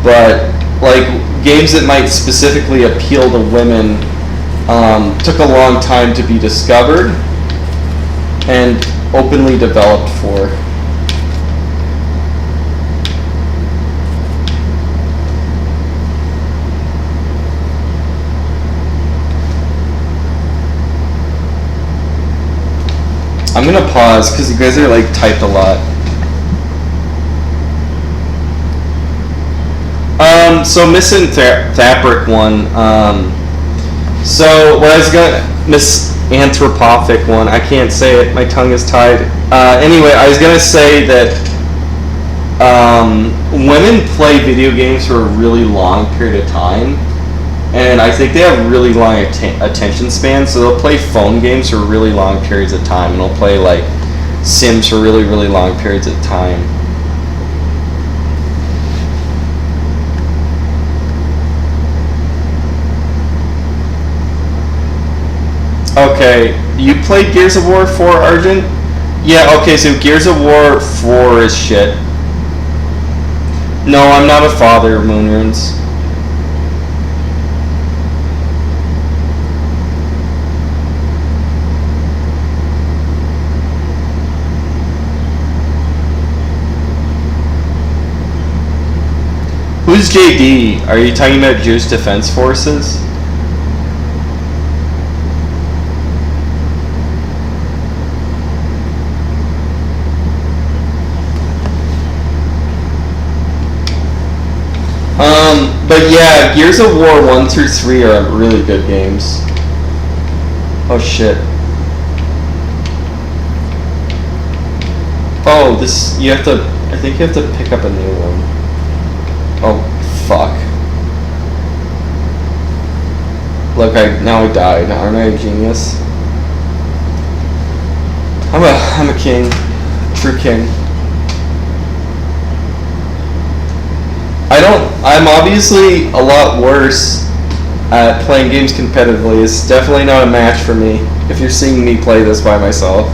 but like games that might specifically appeal to women took a long time to be discovered and openly developed for. I'm gonna pause because you guys are like typed a lot. So Misanthropic one. So what I was gonna Misanthropic one. I can't say it. My tongue is tied. Anyway, I was gonna say that women play video games for a really long period of time, and I think they have really long attention spans. So they'll play phone games for really long periods of time, and they'll play like Sims for really, really long periods of time. Okay, you played Gears of War 4, Argent? Yeah, okay, so Gears of War 4 is shit. No, I'm not a father of Moonrunes. Who's JD? Are you talking about Jewish Defense Forces? But yeah, Gears of War 1 through 3 are really good games. Oh shit. Oh, I think you have to pick up a new one. Oh, fuck. Look, now I died. Aren't I a genius? I'm a king. True king. I'm obviously a lot worse at playing games competitively. It's definitely not a match for me if you're seeing me play this by myself.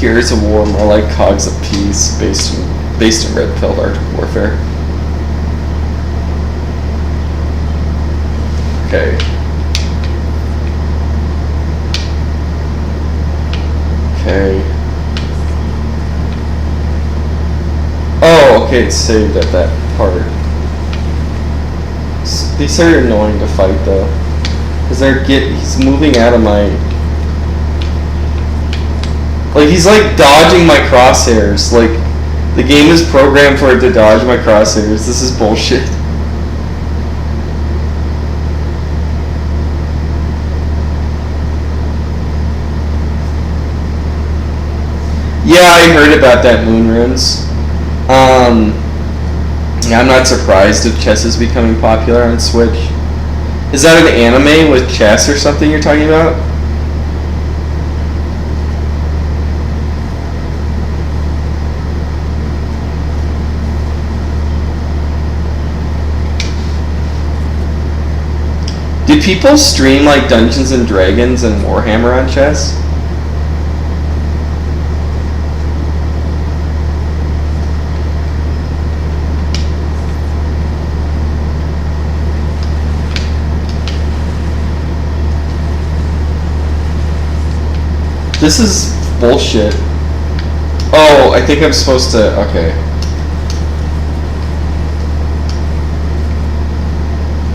Gears of War more like Cogs of Peace based in Red Pill Arctic Warfare. Okay. Okay. Oh, okay, it's saved at that part. These are annoying to fight though, because he's moving out of my. Like he's like dodging my crosshairs. Like the game is programmed for it to dodge my crosshairs. This is bullshit. Yeah, I heard about that Moonrunes. Yeah, I'm not surprised if chess is becoming popular on Switch. Is that an anime with chess or something you're talking about? Do people stream like Dungeons and Dragons and Warhammer on chess? This is bullshit. Oh, I think I'm supposed to. Okay.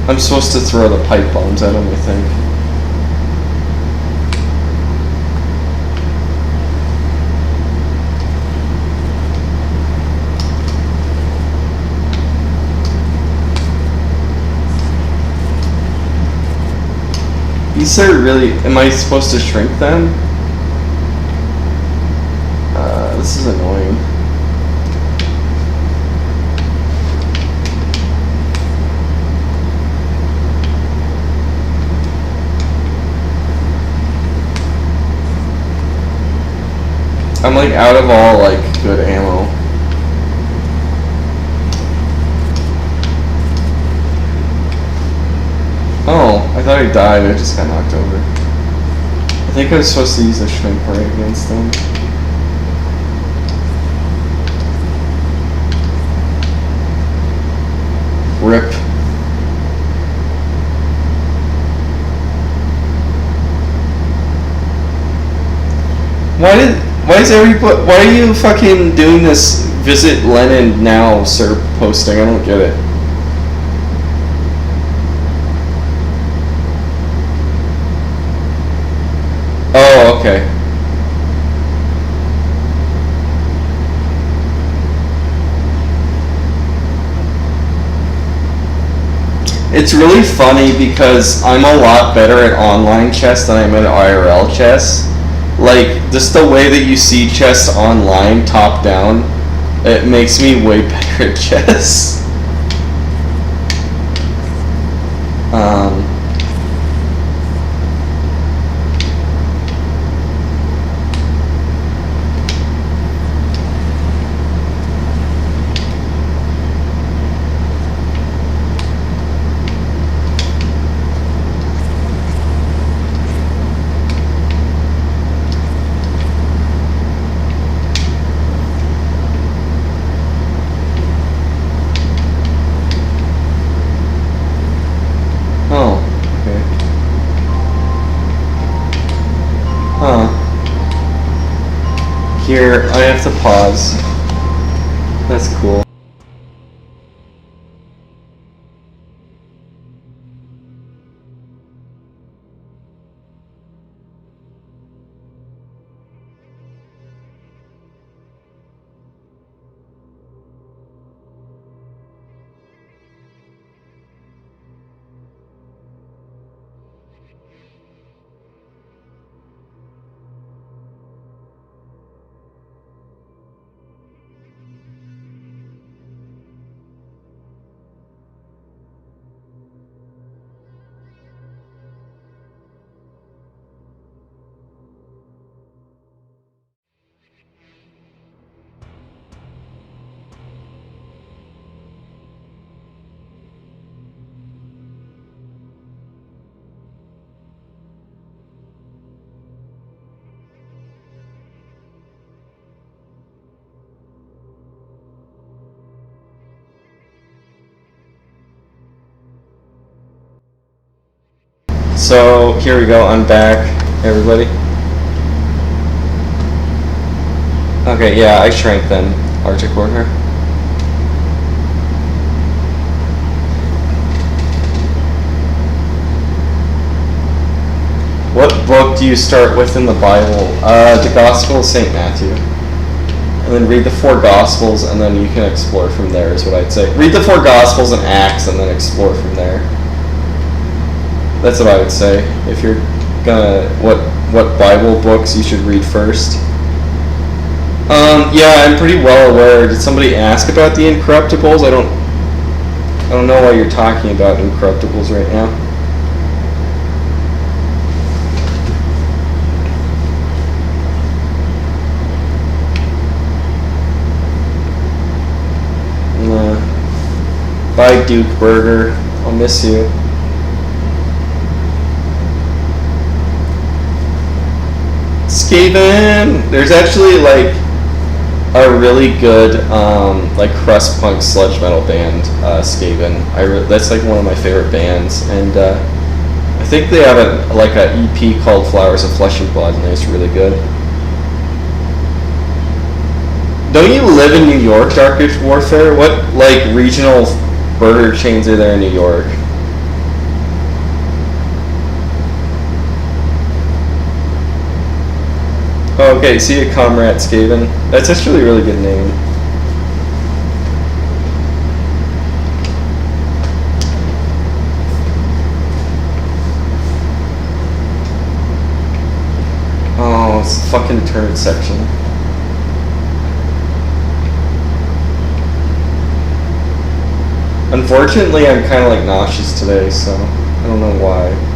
I'm supposed to throw the pipe bombs at him, I think. These are really... Am I supposed to shrink them? This is annoying. I'm like out of all like good ammo. Oh, I thought I died, I just got knocked over. I think I was supposed to use a shrink ray against them. Rip. Why are you fucking doing this visit Lenin now, sir, posting? I don't get it. Oh, okay. It's really funny because I'm a lot better at online chess than I'm at IRL chess. Like, just the way that you see chess online, top down, it makes me way better at chess. Here, I have to pause. That's cool. So, here we go, I'm back, everybody. Okay, yeah, I shrank then, Arctic Warfare. What book do you start with in the Bible? The Gospel of St. Matthew. And then read the 4 Gospels, and then you can explore from there, is what I'd say. Read the 4 Gospels and Acts, and then explore from there. That's what I would say. If you're gonna, what Bible books you should read first. Yeah, I'm pretty well aware. Did somebody ask about the Incorruptibles? I don't know why you're talking about Incorruptibles right now. Bye, Duke Burger. I'll miss you. Skaven! There's actually like a really good like crust punk sludge metal band, Skaven. That's like one of my favorite bands, and I think they have a EP called Flowers of Flesh and Blood, and it's really good. Don't you live in New York, Dark Age Warfare? What like regional burger chains are there in New York? Okay, see you, Comrade Skaven. That's actually a really good name. Oh, it's the fucking turret section. Unfortunately, I'm kind of like nauseous today, so I don't know why.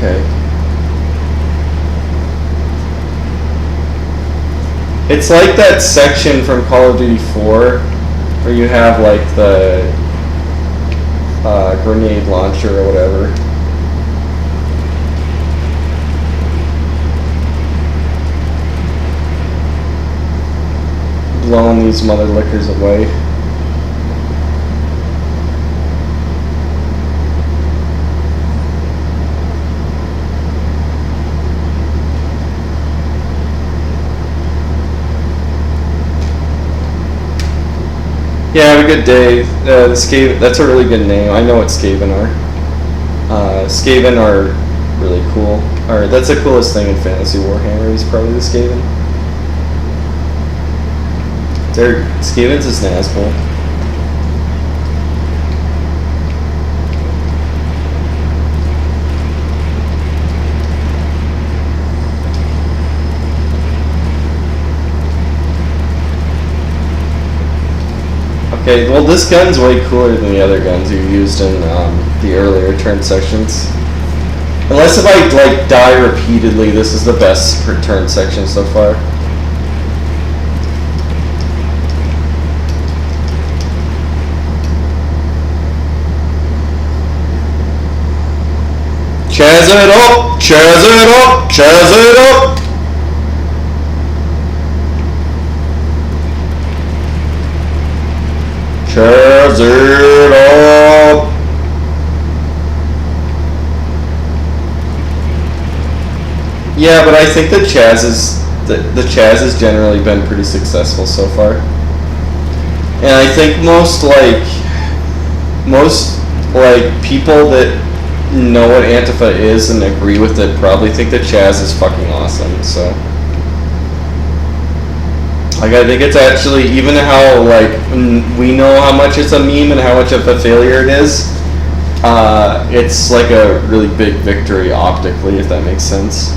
Okay. It's like that section from Call of Duty 4 where you have like the grenade launcher or whatever. Blowing these mother lickers away. Yeah, have a good day. The Skaven, that's a really good name. I know what Skaven are. Skaven are really cool. Or that's the coolest thing in Fantasy Warhammer is probably the Skaven. Skaven's is Nazgul. Okay, well this gun's way cooler than the other guns you used in the earlier turn sections. Unless if I like die repeatedly, this is the best per turn section so far. Chaz it up! Chaz it up! Chaz it up! Chaz it up! Yeah, but I think the Chaz has generally been pretty successful so far. And I think most people that know what Antifa is and agree with it probably think that Chaz is fucking awesome, so like I think it's actually, even how like we know how much it's a meme and how much of a failure it is, it's like a really big victory optically, if that makes sense.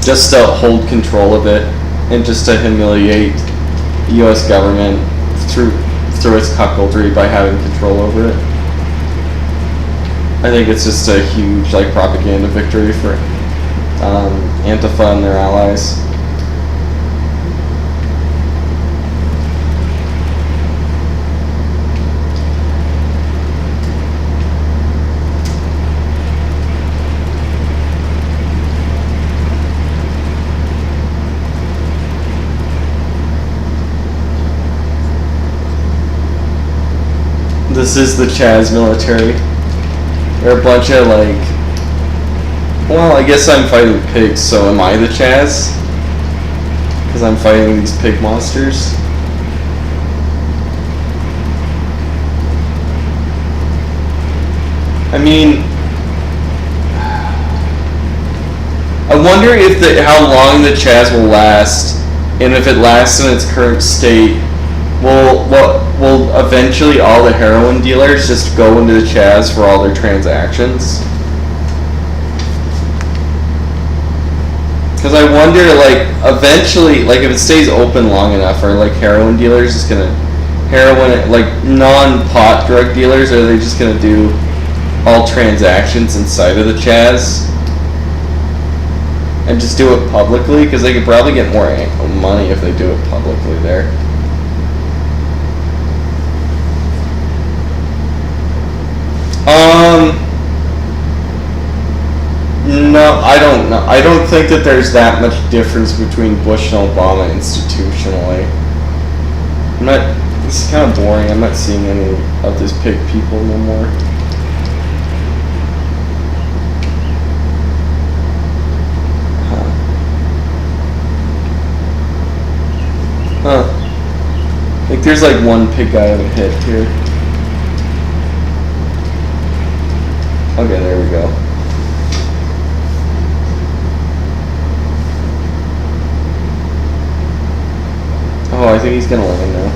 Just to hold control of it and just to humiliate the US government through its cuckoldry by having control over it. I think it's just a huge like propaganda victory for Antifa and their allies. This is the Chaz military. They're a bunch of like, well, I guess I'm fighting pigs, so am I the Chaz? Because I'm fighting these pig monsters. I mean, I wonder if how long the Chaz will last, and if it lasts in its current state, will eventually all the heroin dealers just go into the Chaz for all their transactions? Because I wonder, like, eventually, like, if it stays open long enough, are, like, heroin dealers just gonna, like, non-pot drug dealers, are they just gonna do all transactions inside of the Chaz? And just do it publicly? Because they could probably get more money if they do it publicly there. No, I don't know. I don't think that there's that much difference between Bush and Obama institutionally. This is kind of boring. I'm not seeing any of these pig people no more. The think there's like one pig guy I haven't hit here. Okay, there we go. Oh, I think he's gonna land now.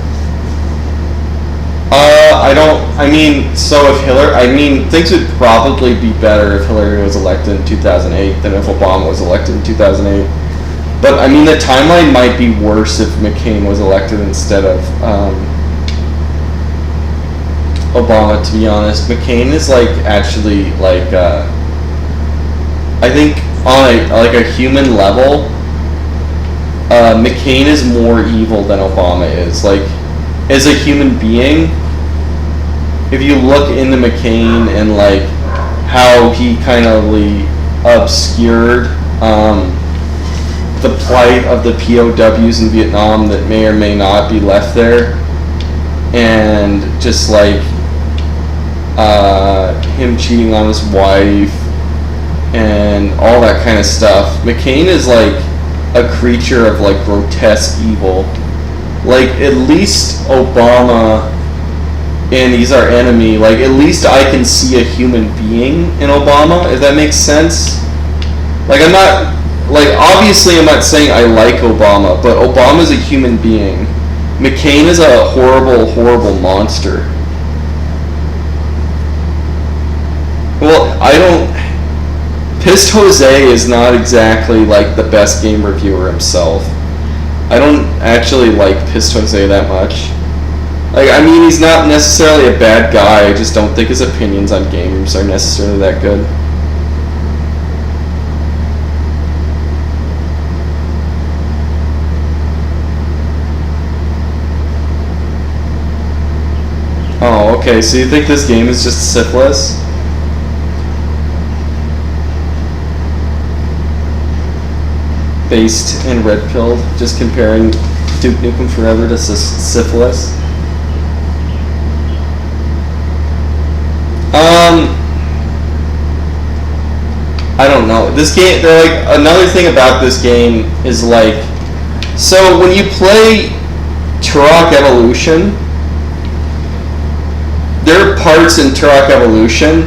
So if things would probably be better if Hillary was elected in 2008 than if Obama was elected in 2008. But I mean, the timeline might be worse if McCain was elected instead of Obama, to be honest. McCain is actually I think on a human level, McCain is more evil than Obama is. As a human being, if you look into McCain and how he kind of obscured the plight of the POWs in Vietnam that may or may not be left there, and just him cheating on his wife and all that kind of stuff. McCain is a creature of grotesque evil. At least Obama, and he's our enemy, at least I can see a human being in Obama, if that makes sense. I'm not, obviously I'm not saying I like Obama, but Obama's a human being. McCain is a horrible, horrible monster. Well, Pissed Jose is not exactly the best game reviewer himself. I don't actually like Pissed Jose that much. He's not necessarily a bad guy, I just don't think his opinions on games are necessarily that good. Oh, okay, so you think this game is just syphilis? Based and red pilled, just comparing Duke Nukem Forever to syphilis. I don't know. This game, another thing about this game is so when you play Turok Evolution, there are parts in Turok Evolution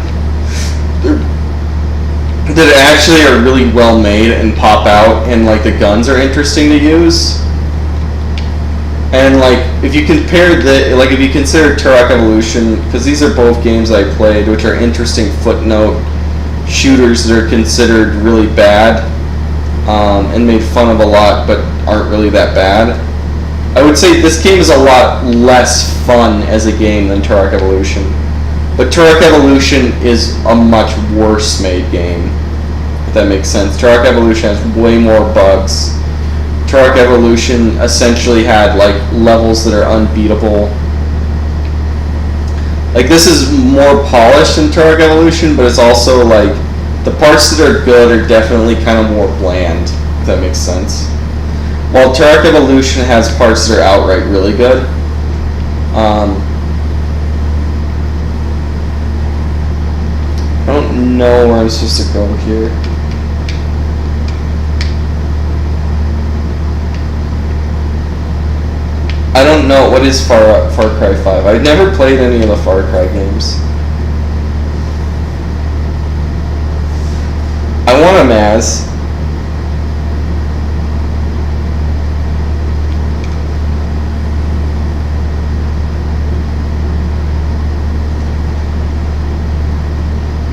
that actually are really well made and pop out, and the guns are interesting to use. And if you compare if you consider Turok Evolution, because these are both games I played, which are interesting footnote shooters that are considered really bad and made fun of a lot, but aren't really that bad. I would say this game is a lot less fun as a game than Turok Evolution. But Turok Evolution is a much worse made game, if that makes sense. Turok Evolution has way more bugs. Turok Evolution essentially had levels that are unbeatable. This is more polished than Turok Evolution, but it's also the parts that are good are definitely kind of more bland, if that makes sense. While Turok Evolution has parts that are outright really good. I don't know where I'm supposed to go here. I don't know, what is Far Cry 5? I've never played any of the Far Cry games. I want a Maz.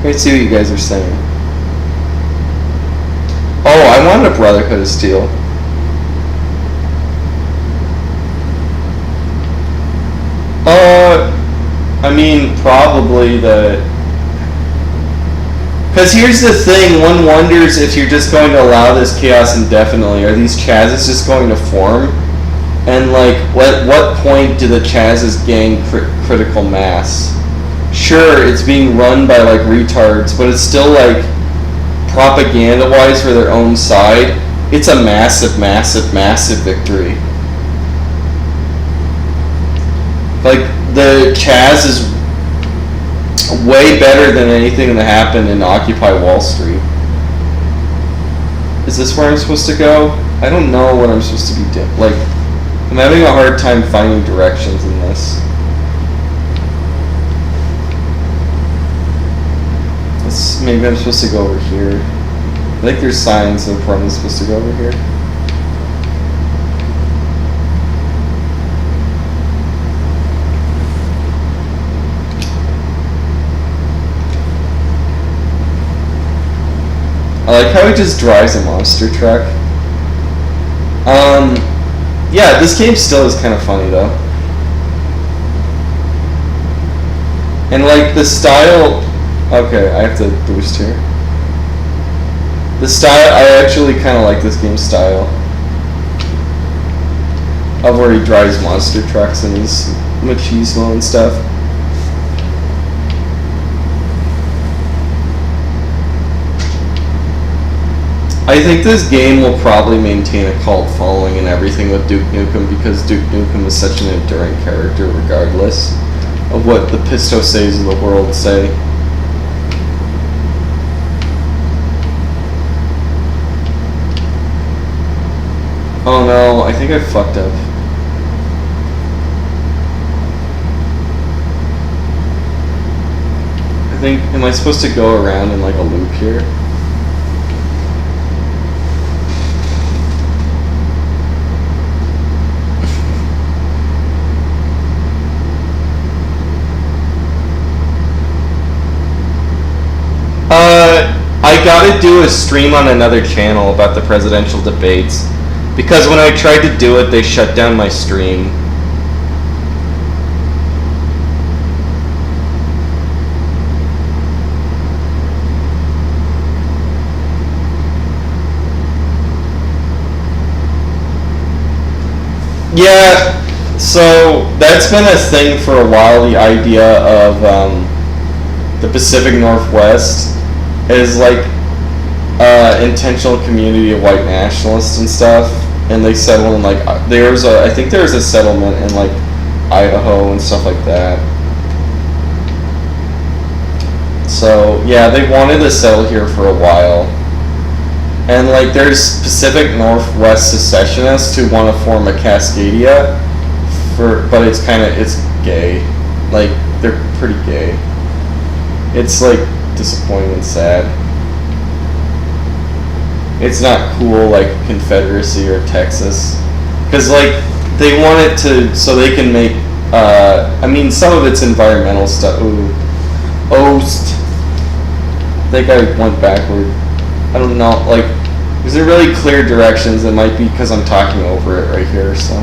Let's see what you guys are saying. Oh, I wanted a Brotherhood of Steel. Probably because here's the thing, one wonders if you're just going to allow this chaos indefinitely. Are these Chazes just going to form? And what point do the Chazes gain critical mass? Sure, it's being run by retards, but it's still propaganda-wise for their own side, it's a massive, massive, massive victory. The Chaz is way better than anything that happened in Occupy Wall Street. Is this where I'm supposed to go? I don't know what I'm supposed to be doing. I'm having a hard time finding directions in this. Maybe I'm supposed to go over here. I think there's signs that I'm supposed to go over here. I like how he just drives a monster truck. Yeah, this game still is kind of funny though. And like the style, okay, I have to boost here. The style, I actually kind of like this game's style. Of where he drives monster trucks and his machismo and stuff. I think this game will probably maintain a cult following and everything with Duke Nukem because Duke Nukem is such an enduring character regardless of what the Pistosays of the world say. Oh no, I think I fucked up. I think, am I supposed to go around in like a loop here? I gotta do a stream on another channel about the presidential debates because when I tried to do it, they shut down my stream. Yeah, so that's been a thing for a while, the idea of the Pacific Northwest is like intentional community of white nationalists and stuff, and they settle in like I think there's a settlement in like Idaho and stuff like that. So yeah, they wanted to settle here for a while, and like there's Pacific Northwest secessionists who want to form a Cascadia, but it's gay, like they're pretty gay. It's like disappointing and sad. It's not cool like Confederacy or Texas, because like they want it to so they can make. I mean, some of it's environmental stuff. Ooh, Oast. I think I went backward. I don't know. Like, is there really clear directions? It might be because I'm talking over it right here. So.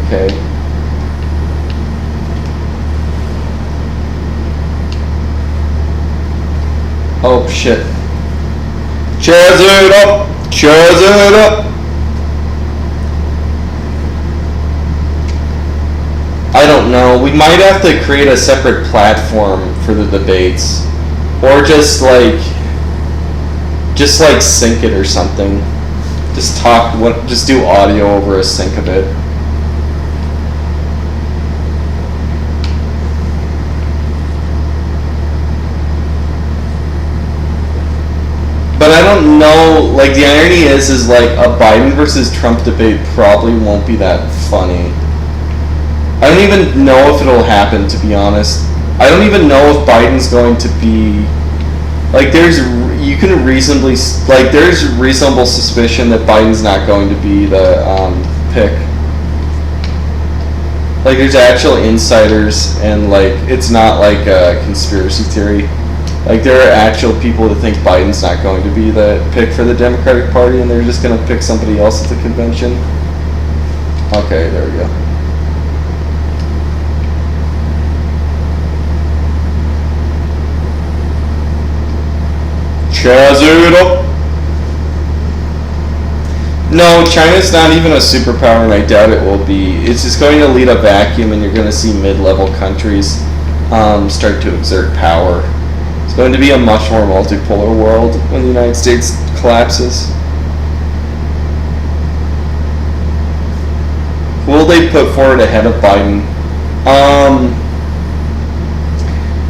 Okay. Oh shit. Cheers it up! Cheers it up! I don't know. We might have to create a separate platform for the debates. Or just like sync it or something. Just do audio over a sync of it. But I don't know, like the irony is like a Biden versus Trump debate probably won't be that funny. I don't even know if it'll happen, to be honest. I don't even know if Biden's going to be, like there's reasonable suspicion that Biden's not going to be the pick. Like there's actual insiders and like it's not like a conspiracy theory. Like, there are actual people that think Biden's not going to be the pick for the Democratic Party, and they're just going to pick somebody else at the convention. Okay, there we go. Cheers it up! No, China's not even a superpower, and I doubt it will be. It's just going to lead a vacuum, and you're going to see mid-level countries start to exert power. It's going to be a much more multipolar world when the United States collapses. Who will they put forward ahead of Biden?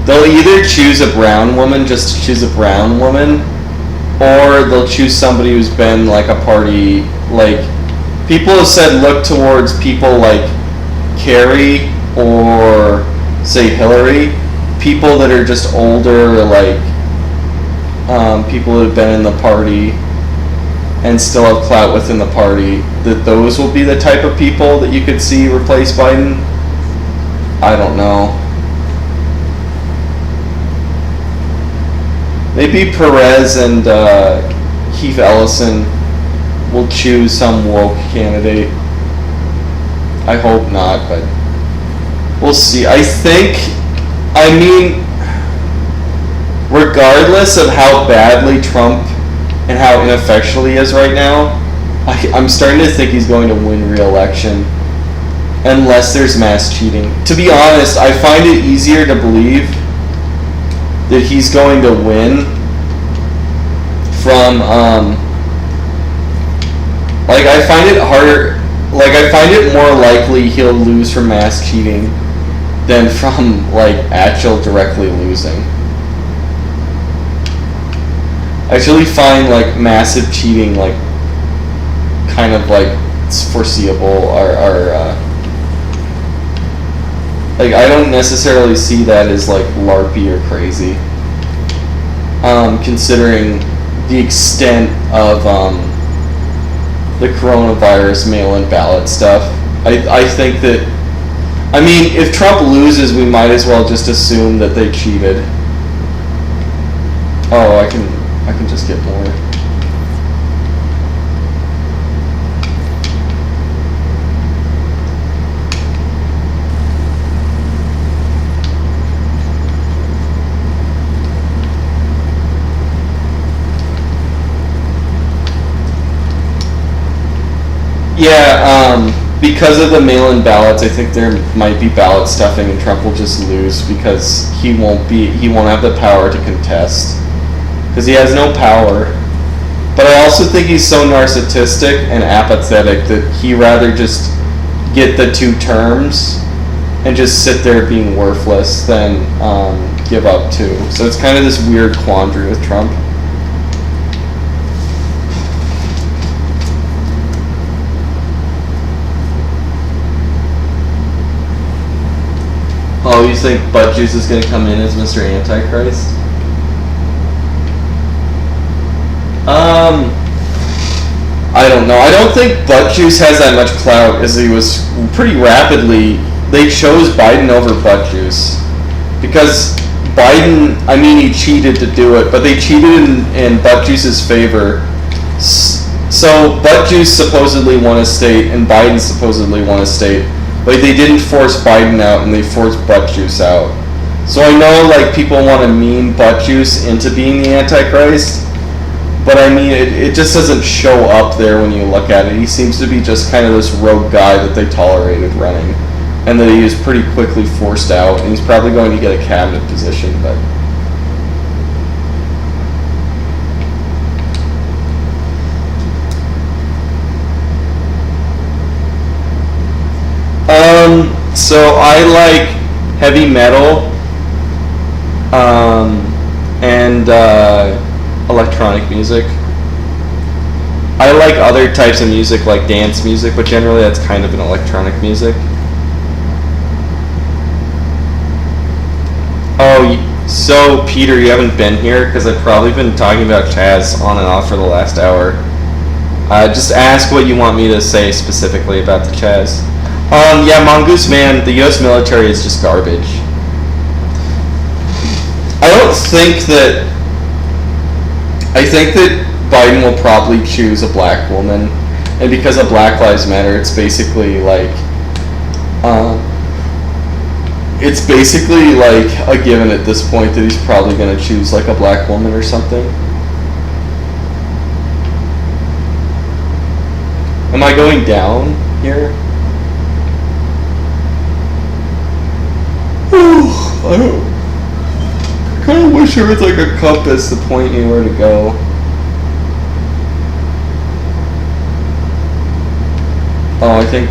they'll either choose a brown woman just to choose a brown woman, or they'll choose somebody who's been like a party. Like, people have said look towards people like Kerry or say Hillary, people that are just older, like people that have been in the party and still have clout within the party, that those will be the type of people that you could see replace Biden. I don't know. Maybe Perez and Keith Ellison will choose some woke candidate. I hope not, but we'll see. I mean, regardless of how badly Trump and how ineffectual he is right now, I'm starting to think he's going to win re-election unless there's mass cheating. To be honest, I find it easier to believe that he's going to win from, like, I find it harder, like, I find it more likely he'll lose from mass cheating than from, like, actual directly losing. I actually find, like, massive cheating, like, kind of, like, it's foreseeable, or like, I don't necessarily see that as, like, LARPy or crazy. Considering the extent of, the coronavirus mail-in ballot stuff. I think that, I mean, if Trump loses, we might as well just assume that they cheated. Oh, I can just get more. Yeah, because of the mail-in ballots, I think there might be ballot stuffing, and Trump will just lose because he won't have the power to contest, because he has no power. But I also think he's so narcissistic and apathetic that he'd rather just get the 2 terms and just sit there being worthless than give up 2. So it's kind of this weird quandary with Trump. Oh, you think Butt Juice is going to come in as Mr. Antichrist? I don't know. I don't think Butt Juice has that much clout, as he was pretty rapidly. They chose Biden over Butt Juice. Because Biden, I mean, he cheated to do it, but they cheated in Butt Juice's favor. So Butt Juice supposedly won a state, and Biden supposedly won a state. But they didn't force Biden out, and they forced Butt Juice out. So I know, like, people want to meme Butt Juice into being the Antichrist, but I mean, it just doesn't show up there when you look at it. He seems to be just kind of this rogue guy that they tolerated running, and that he was pretty quickly forced out, and he's probably going to get a cabinet position, but... So I like heavy metal, and electronic music. I like other types of music like dance music, but generally that's kind of an electronic music. Oh, so Peter, you haven't been here because I've probably been talking about Chaz on and off for the last hour. Just ask what you want me to say specifically about the Chaz. Yeah, Mongoose Man, the U.S. military is just garbage. I think that Biden will probably choose a black woman, and because of Black Lives Matter, it's basically like, a given at this point that he's probably going to choose like a black woman or something. Am I going down here? I kind of wish there was like a compass to point me where to go. Oh, I think,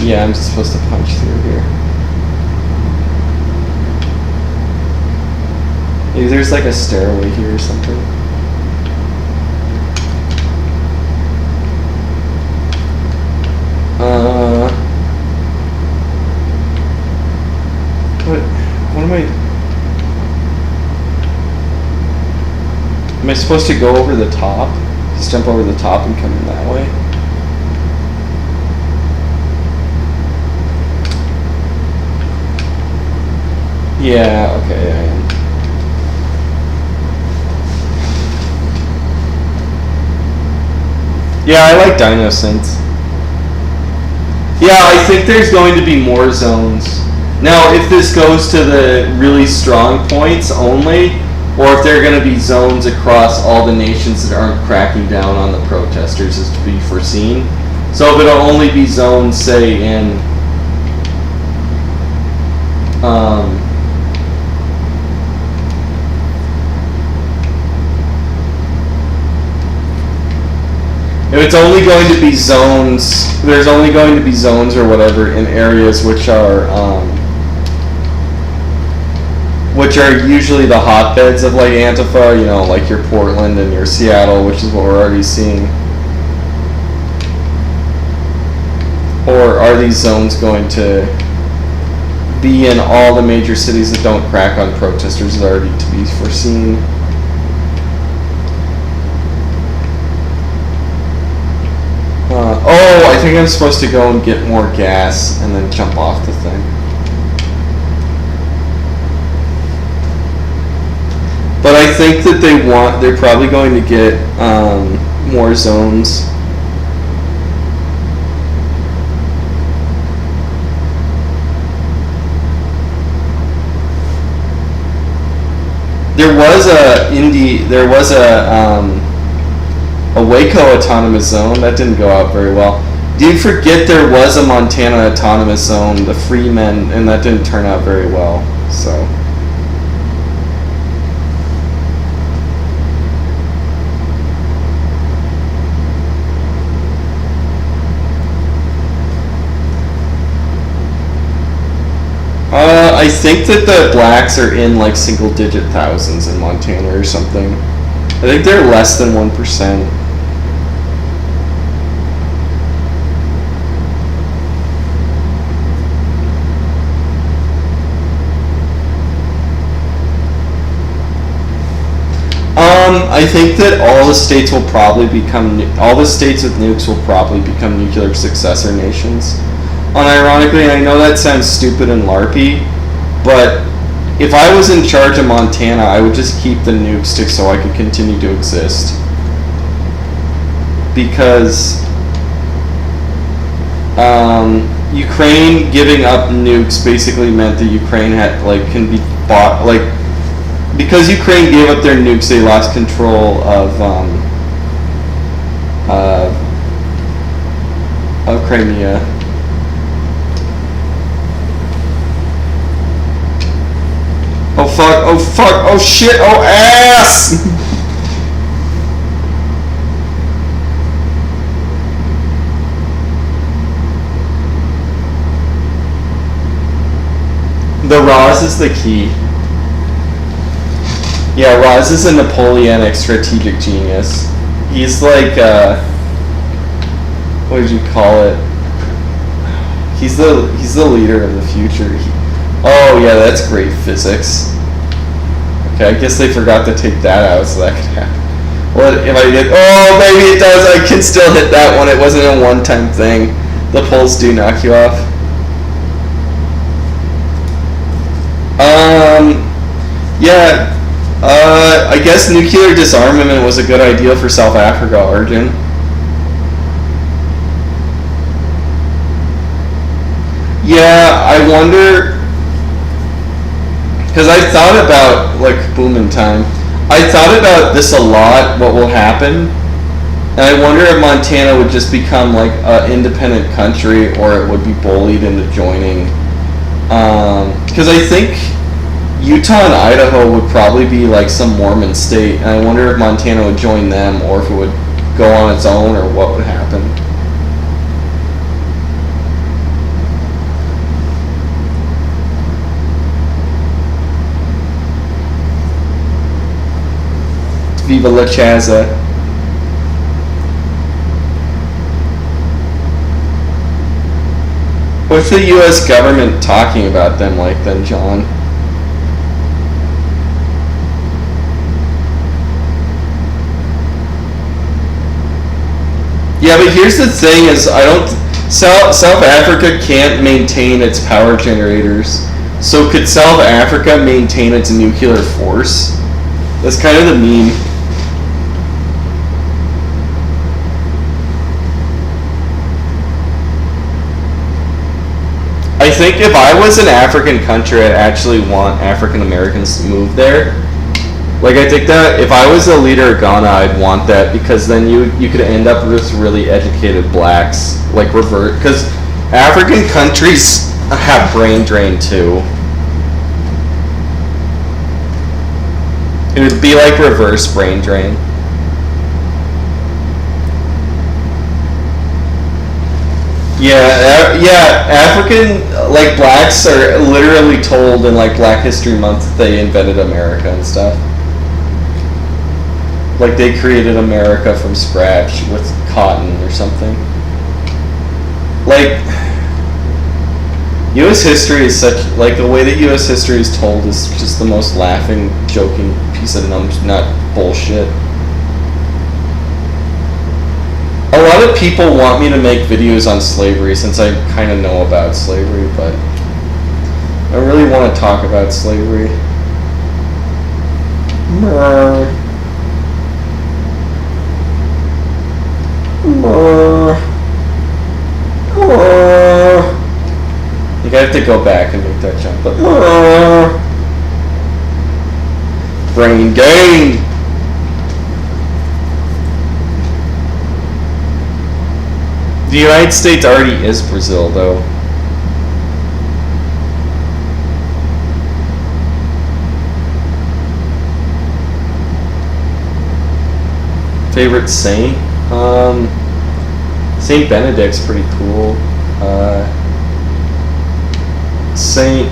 yeah, I'm supposed to punch through here. Maybe there's like a stairway here or something. What am I... Am I supposed to go over the top? Just jump over the top and come in that way? Yeah, okay, I am. Yeah, I like Dino Synths. Yeah, I think there's going to be more zones. Now, if this goes to the really strong points only, or if there are going to be zones across all the nations that aren't cracking down on the protesters, is to be foreseen. So if it'll only be zones, say, in... if it's only going to be zones, there's only going to be zones or whatever in areas which are usually the hotbeds of like Antifa, you know, like your Portland and your Seattle, which is what we're already seeing. Or are these zones going to be in all the major cities that don't crack on protesters, is already to be foreseen? Oh, I think I'm supposed to go and get more gas and then jump off the thing. But I think that they're probably going to get more zones. There was a Waco autonomous zone that didn't go out very well. Do you forget there was a Montana autonomous zone, the Freemen, and that didn't turn out very well. So. I think that the blacks are in like single-digit thousands in Montana or something. I think they're less than 1%. I think that all the states with nukes will probably become nuclear successor nations. Unironically, I know that sounds stupid and LARPy, but if I was in charge of Montana, I would just keep the nuke stick so I could continue to exist. Because Ukraine giving up nukes basically meant that Ukraine can be bought, because Ukraine gave up their nukes, they lost control of Crimea. Oh fuck, oh fuck, oh shit, oh ass! The Roz is the key. Yeah, Roz is a Napoleonic strategic genius. He's like, what did you call it? He's the leader of the future. Oh yeah, that's great physics. Okay, I guess they forgot to take that out, so that could happen. What if I did? Oh, maybe it does. I can still hit that one. It wasn't a one-time thing. The pulls do knock you off. Yeah. I guess nuclear disarmament was a good idea for South Africa, Arjun. Yeah, I wonder, because I thought about, like, booming time. I thought about this a lot, what will happen. And I wonder if Montana would just become, like, an independent country, or it would be bullied into joining. Because I think Utah and Idaho would probably be, like, some Mormon state. And I wonder if Montana would join them, or if it would go on its own, or what would happen. Viva la Chaza. What's the U.S. government talking about them like then, John? Yeah, but here's the thing: is South Africa can't maintain its power generators. So could South Africa maintain its nuclear force? That's kind of the meme. I think if I was an African country, I'd actually want African Americans to move there. Like, I think that if I was a leader of Ghana, I'd want that, because then you could end up with really educated blacks, like revert, because African countries have brain drain too. It would be like reverse brain drain. Yeah, African, like, blacks are literally told in, like, Black History Month that they invented America and stuff. Like, they created America from scratch with cotton or something. Like, U.S. history is such, like, the way that U.S. history is told is just the most laughing, joking piece of nut bullshit. A lot of people want me to make videos on slavery since I kind of know about slavery, but I really want to talk about slavery. I think I have to go back and make that jump, but brain gain. The United States already is Brazil, though. Favorite saint? Saint Benedict's pretty cool. Saint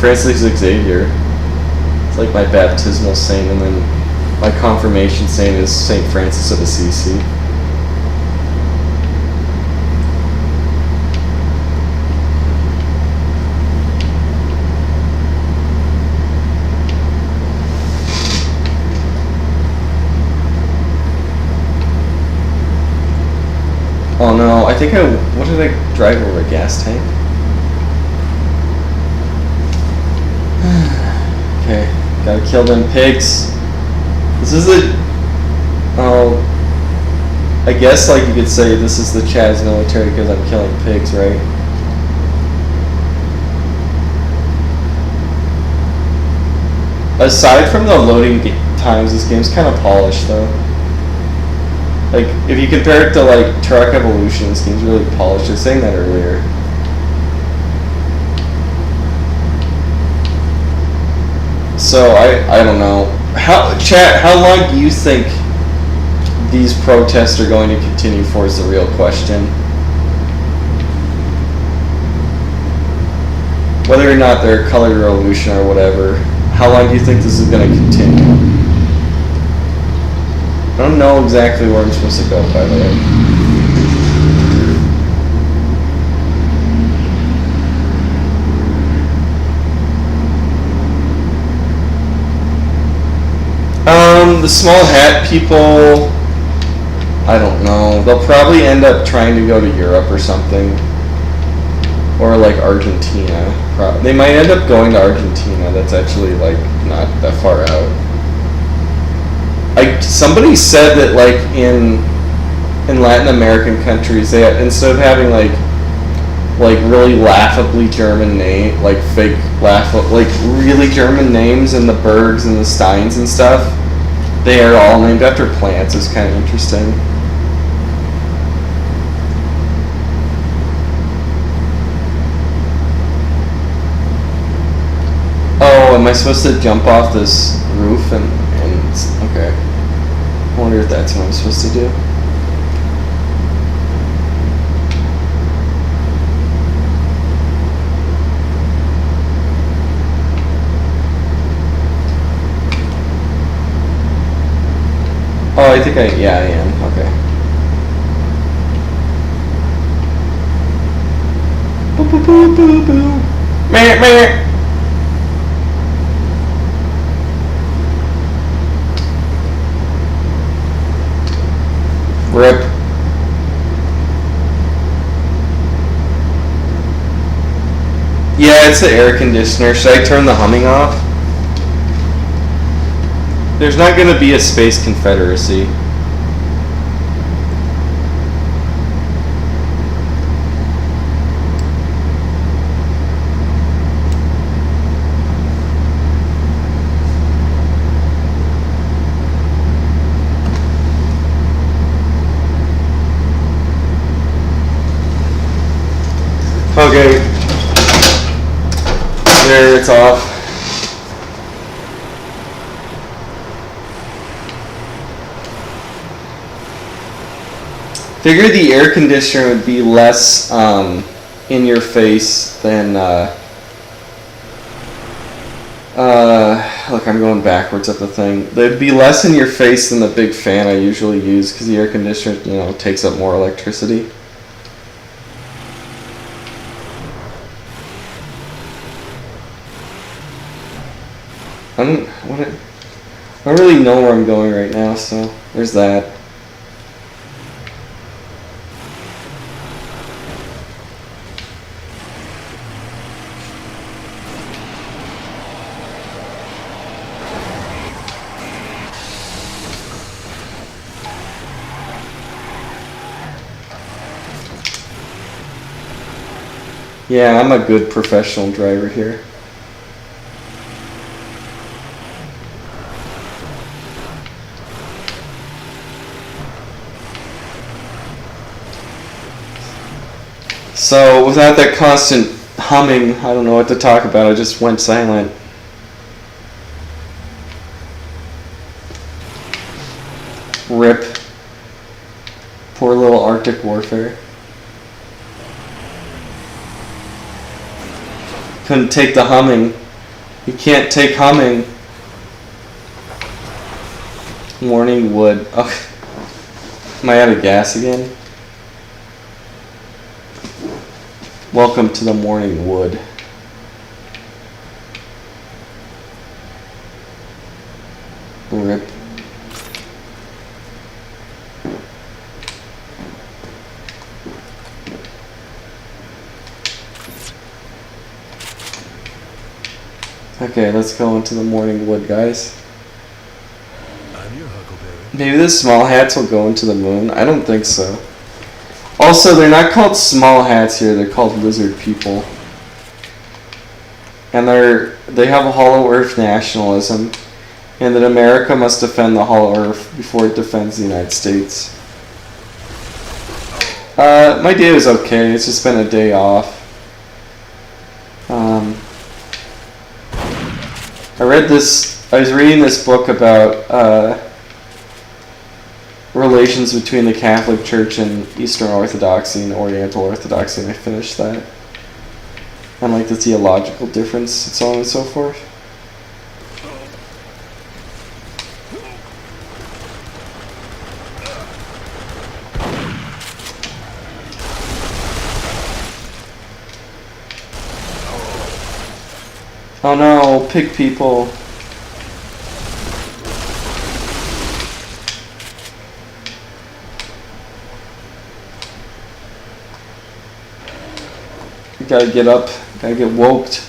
Francis Xavier. It's like my baptismal saint, and then my confirmation saint is Saint Francis of Assisi. Oh no, I think what did I drive over, a gas tank? Okay, gotta kill them pigs. This is I guess, like, you could say this is the Chaz military because I'm killing pigs, right? Aside from the loading times, this game's kind of polished, though. Like, if you compare it to, like, Truck Evolution, this game's really polished. I was saying that earlier. So, I don't know. How long do you think these protests are going to continue for is the real question. Whether or not they're colored revolution or whatever, how long do you think this is going to continue? I don't know exactly where I'm supposed to go, by the way. The small hat people, I don't know. They'll probably end up trying to go to Europe or something. Or, like, Argentina. They might end up going to Argentina. That's actually, like, not that far out. Somebody said that, like, in Latin American countries, they instead of having like really laughably German name, like fake like really German names in the Bergs and the Steins and stuff, they are all named after plants. It's kind of interesting. Oh, am I supposed to jump off this roof and okay. I wonder if that's what I'm supposed to do. Oh, I think yeah, I am. Okay. Boo boo boo boo boo. Meh meh. Rip. Yeah, it's the air conditioner. Should I turn the humming off? There's not going to be a space confederacy. Okay. There, it's off. Figured the air conditioner would be less in your face than look, I'm going backwards at the thing. They'd be less in your face than the big fan I usually use because the air conditioner, takes up more electricity. I don't really know where I'm going right now, so there's that. Yeah, I'm a good professional driver here. So without that constant humming, I don't know what to talk about. I just went silent. Rip. Poor little Arctic warfare. Couldn't take the humming. You can't take humming. Morning wood. Oh. Am I out of gas again? Welcome to the morning wood. Rip. Okay, let's go into the morning wood, guys. I'm your Huckleberry. Maybe the small hats will go into the moon. I don't think so. Also, they're not called small hats here. They're called lizard people. And they have a hollow earth nationalism, and that America must defend the hollow earth before it defends the United States. My day was okay. It's just been a day off. I was reading this book about relations between the Catholic Church and Eastern Orthodoxy and Oriental Orthodoxy, and I finished that. And like the theological difference and so on and so forth. Oh no, pig people. You gotta get up, gotta get woked.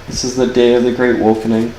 This is the day of the Great Wokening.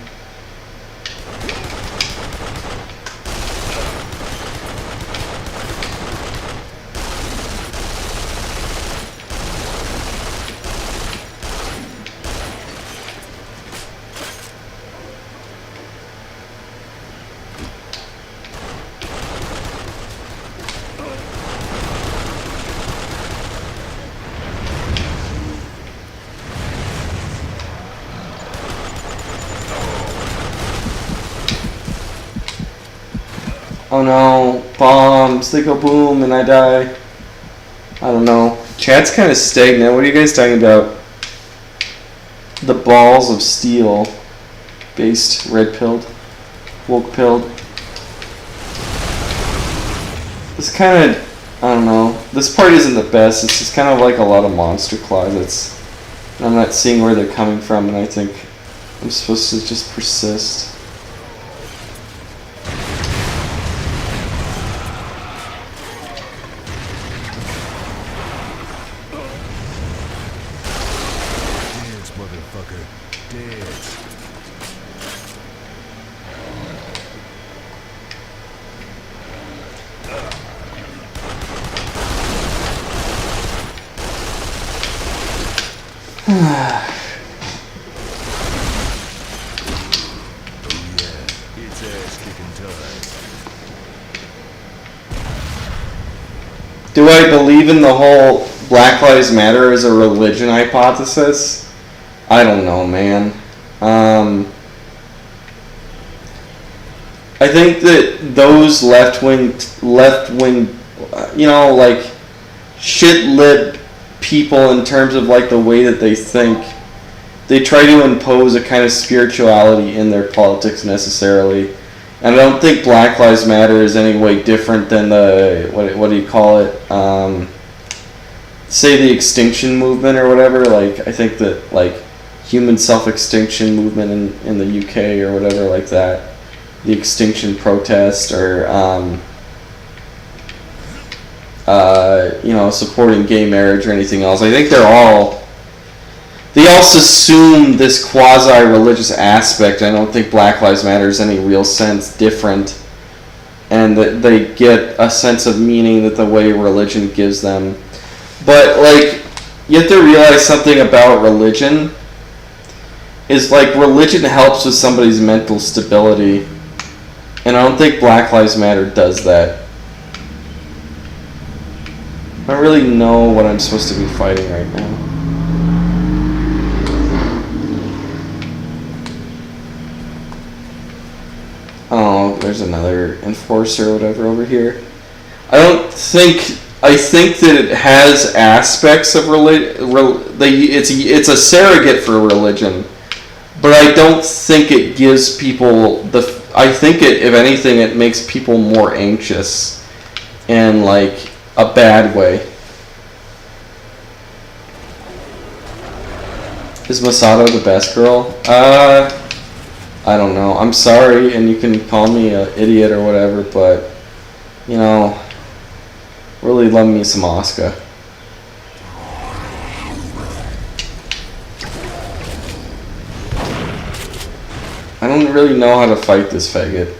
Oh no, bombs, they go boom and I die. I don't know. Chat's kind of stagnant. What are you guys talking about? The balls of steel. Based, red-pilled, woke-pilled. It's kind of, I don't know. This part isn't the best. It's just kind of like a lot of monster closets. I'm not seeing where they're coming from, and I think I'm supposed to just persist. Dance, motherfucker. Dance. It's ass-kicking time. Do I believe in the whole Black Lives Matter as a religion hypothesis? I don't know, man. I think that those left-wing, you know, like shit-lib people in terms of like the way that they think, they try to impose a kind of spirituality in their politics necessarily. And I don't think Black Lives Matter is any way different than the, what do you call it? Say the Extinction Movement or whatever. Like, I think that, like, human self-extinction movement in the UK or whatever like that. The Extinction Protest or, you know, supporting gay marriage or anything else. I think they all assume this quasi-religious aspect. I don't think Black Lives Matter is any real sense different, and that they get a sense of meaning that the way religion gives them. But, like, you have to realize something about religion is, like, religion helps with somebody's mental stability, and I don't think Black Lives Matter does that. I don't really know what I'm supposed to be fighting right now. Oh, there's another enforcer or whatever over here. I think that it has aspects of it's a surrogate for religion, but I don't think it gives people I think if anything, it makes people more anxious in, like, a bad way. Is Masato the best girl? I don't know. I'm sorry, and you can call me an idiot or whatever, but, you know, really love me some Asuka. I don't really know how to fight this faggot.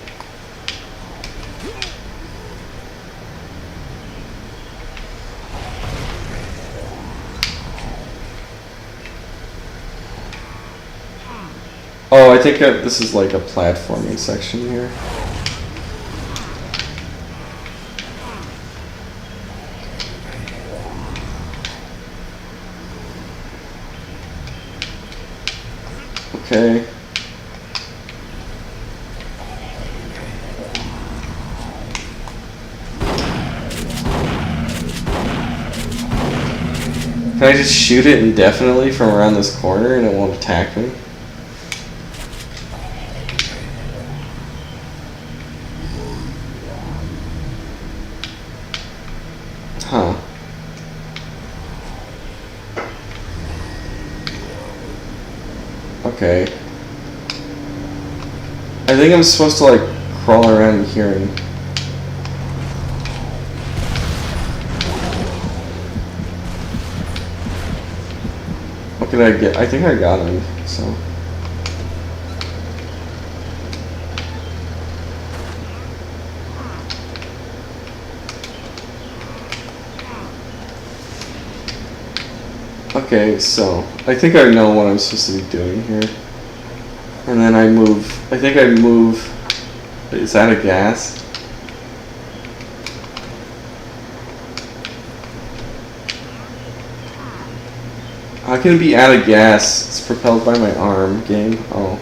Oh, I think this is like a platforming section here. Okay. Can I just shoot it indefinitely from around this corner and it won't attack me? Huh. Okay. I think I'm supposed to, like, crawl around here and... What can I get? I think I got him, so... Okay, so I think I know what I'm supposed to be doing here. And then I move. I think I move. Is that a gas? How can it be out of gas? It's propelled by my arm. Game. Oh.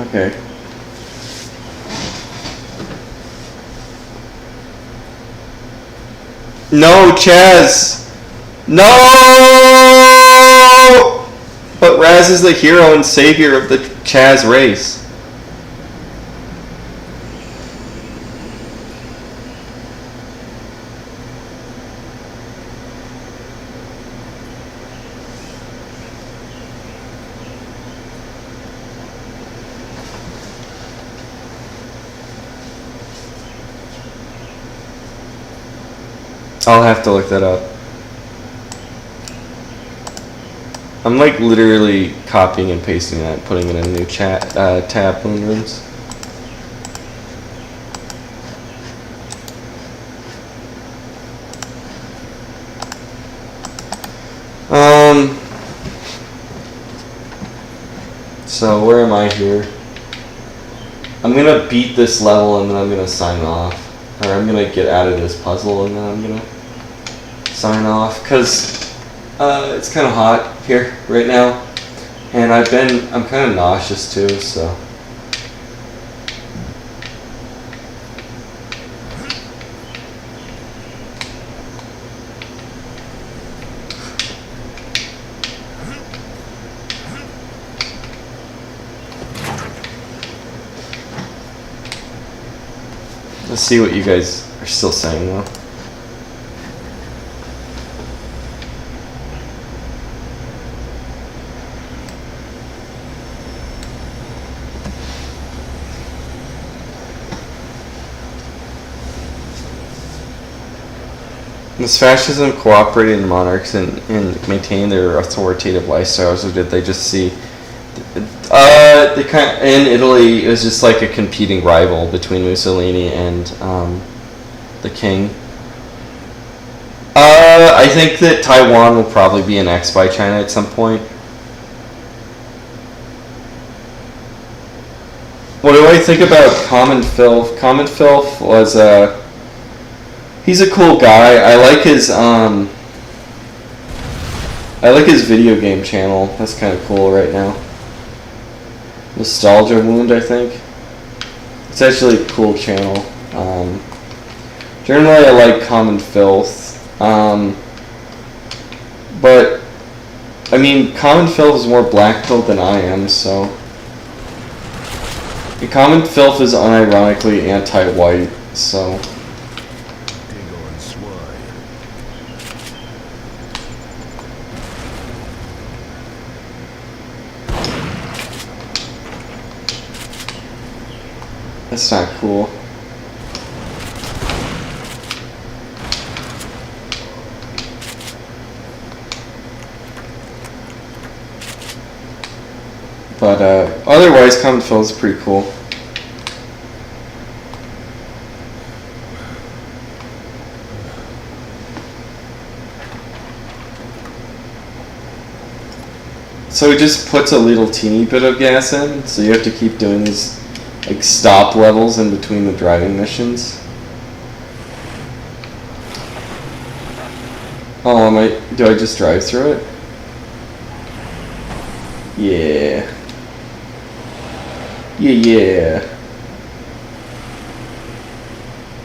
Okay. No, Chaz! No! But Raz is the hero and savior of the Chaz race. I'll have to look that up. I'm like literally copying and pasting that, putting it in a new chat tab in rooms. So where am I here? I'm gonna beat this level and then I'm gonna sign off. Or I'm gonna get out of this puzzle and then I'm gonna sign off, because it's kind of hot here right now, and I'm kind of nauseous too, so. Let's see what you guys are still saying though. Does fascism cooperate in monarchs in maintaining their authoritative lifestyles, or did they just see? They in Italy, it was just like a competing rival between Mussolini and the king. I think that Taiwan will probably be annexed by China at some point. What do I think about Common Filth? Common Filth was he's a cool guy. I like his video game channel. That's kind of cool right now. Nostalgia Wound, I think. It's actually a cool channel. Generally, I like Common Filth. But, I mean, Common Filth is more black pilled than I am, so. Common Filth is unironically anti-white, so. That's not cool. But otherwise, Common Filth is pretty cool. So it just puts a little teeny bit of gas in, so you have to keep doing these like stop levels in between the driving missions. Oh, do I just drive through it? Yeah. Yeah.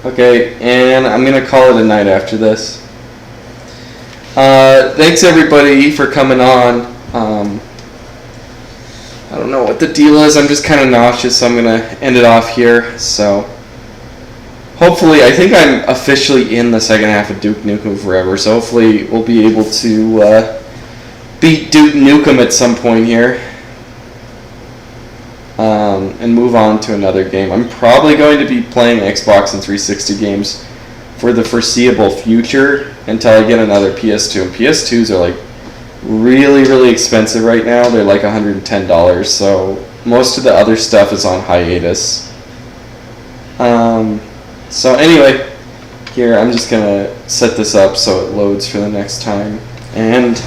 Okay, and I'm gonna call it a night after this. Thanks everybody for coming on. I don't know what the deal is. I'm just kind of nauseous, so I'm going to end it off here. So, hopefully, I think I'm officially in the second half of Duke Nukem Forever, so hopefully we'll be able to beat Duke Nukem at some point here. And move on to another game. I'm probably going to be playing Xbox and 360 games for the foreseeable future until I get another PS2. And PS2s are like really, really expensive right now. They're like $110, so most of the other stuff is on hiatus. So anyway, here I'm just gonna set this up so it loads for the next time, and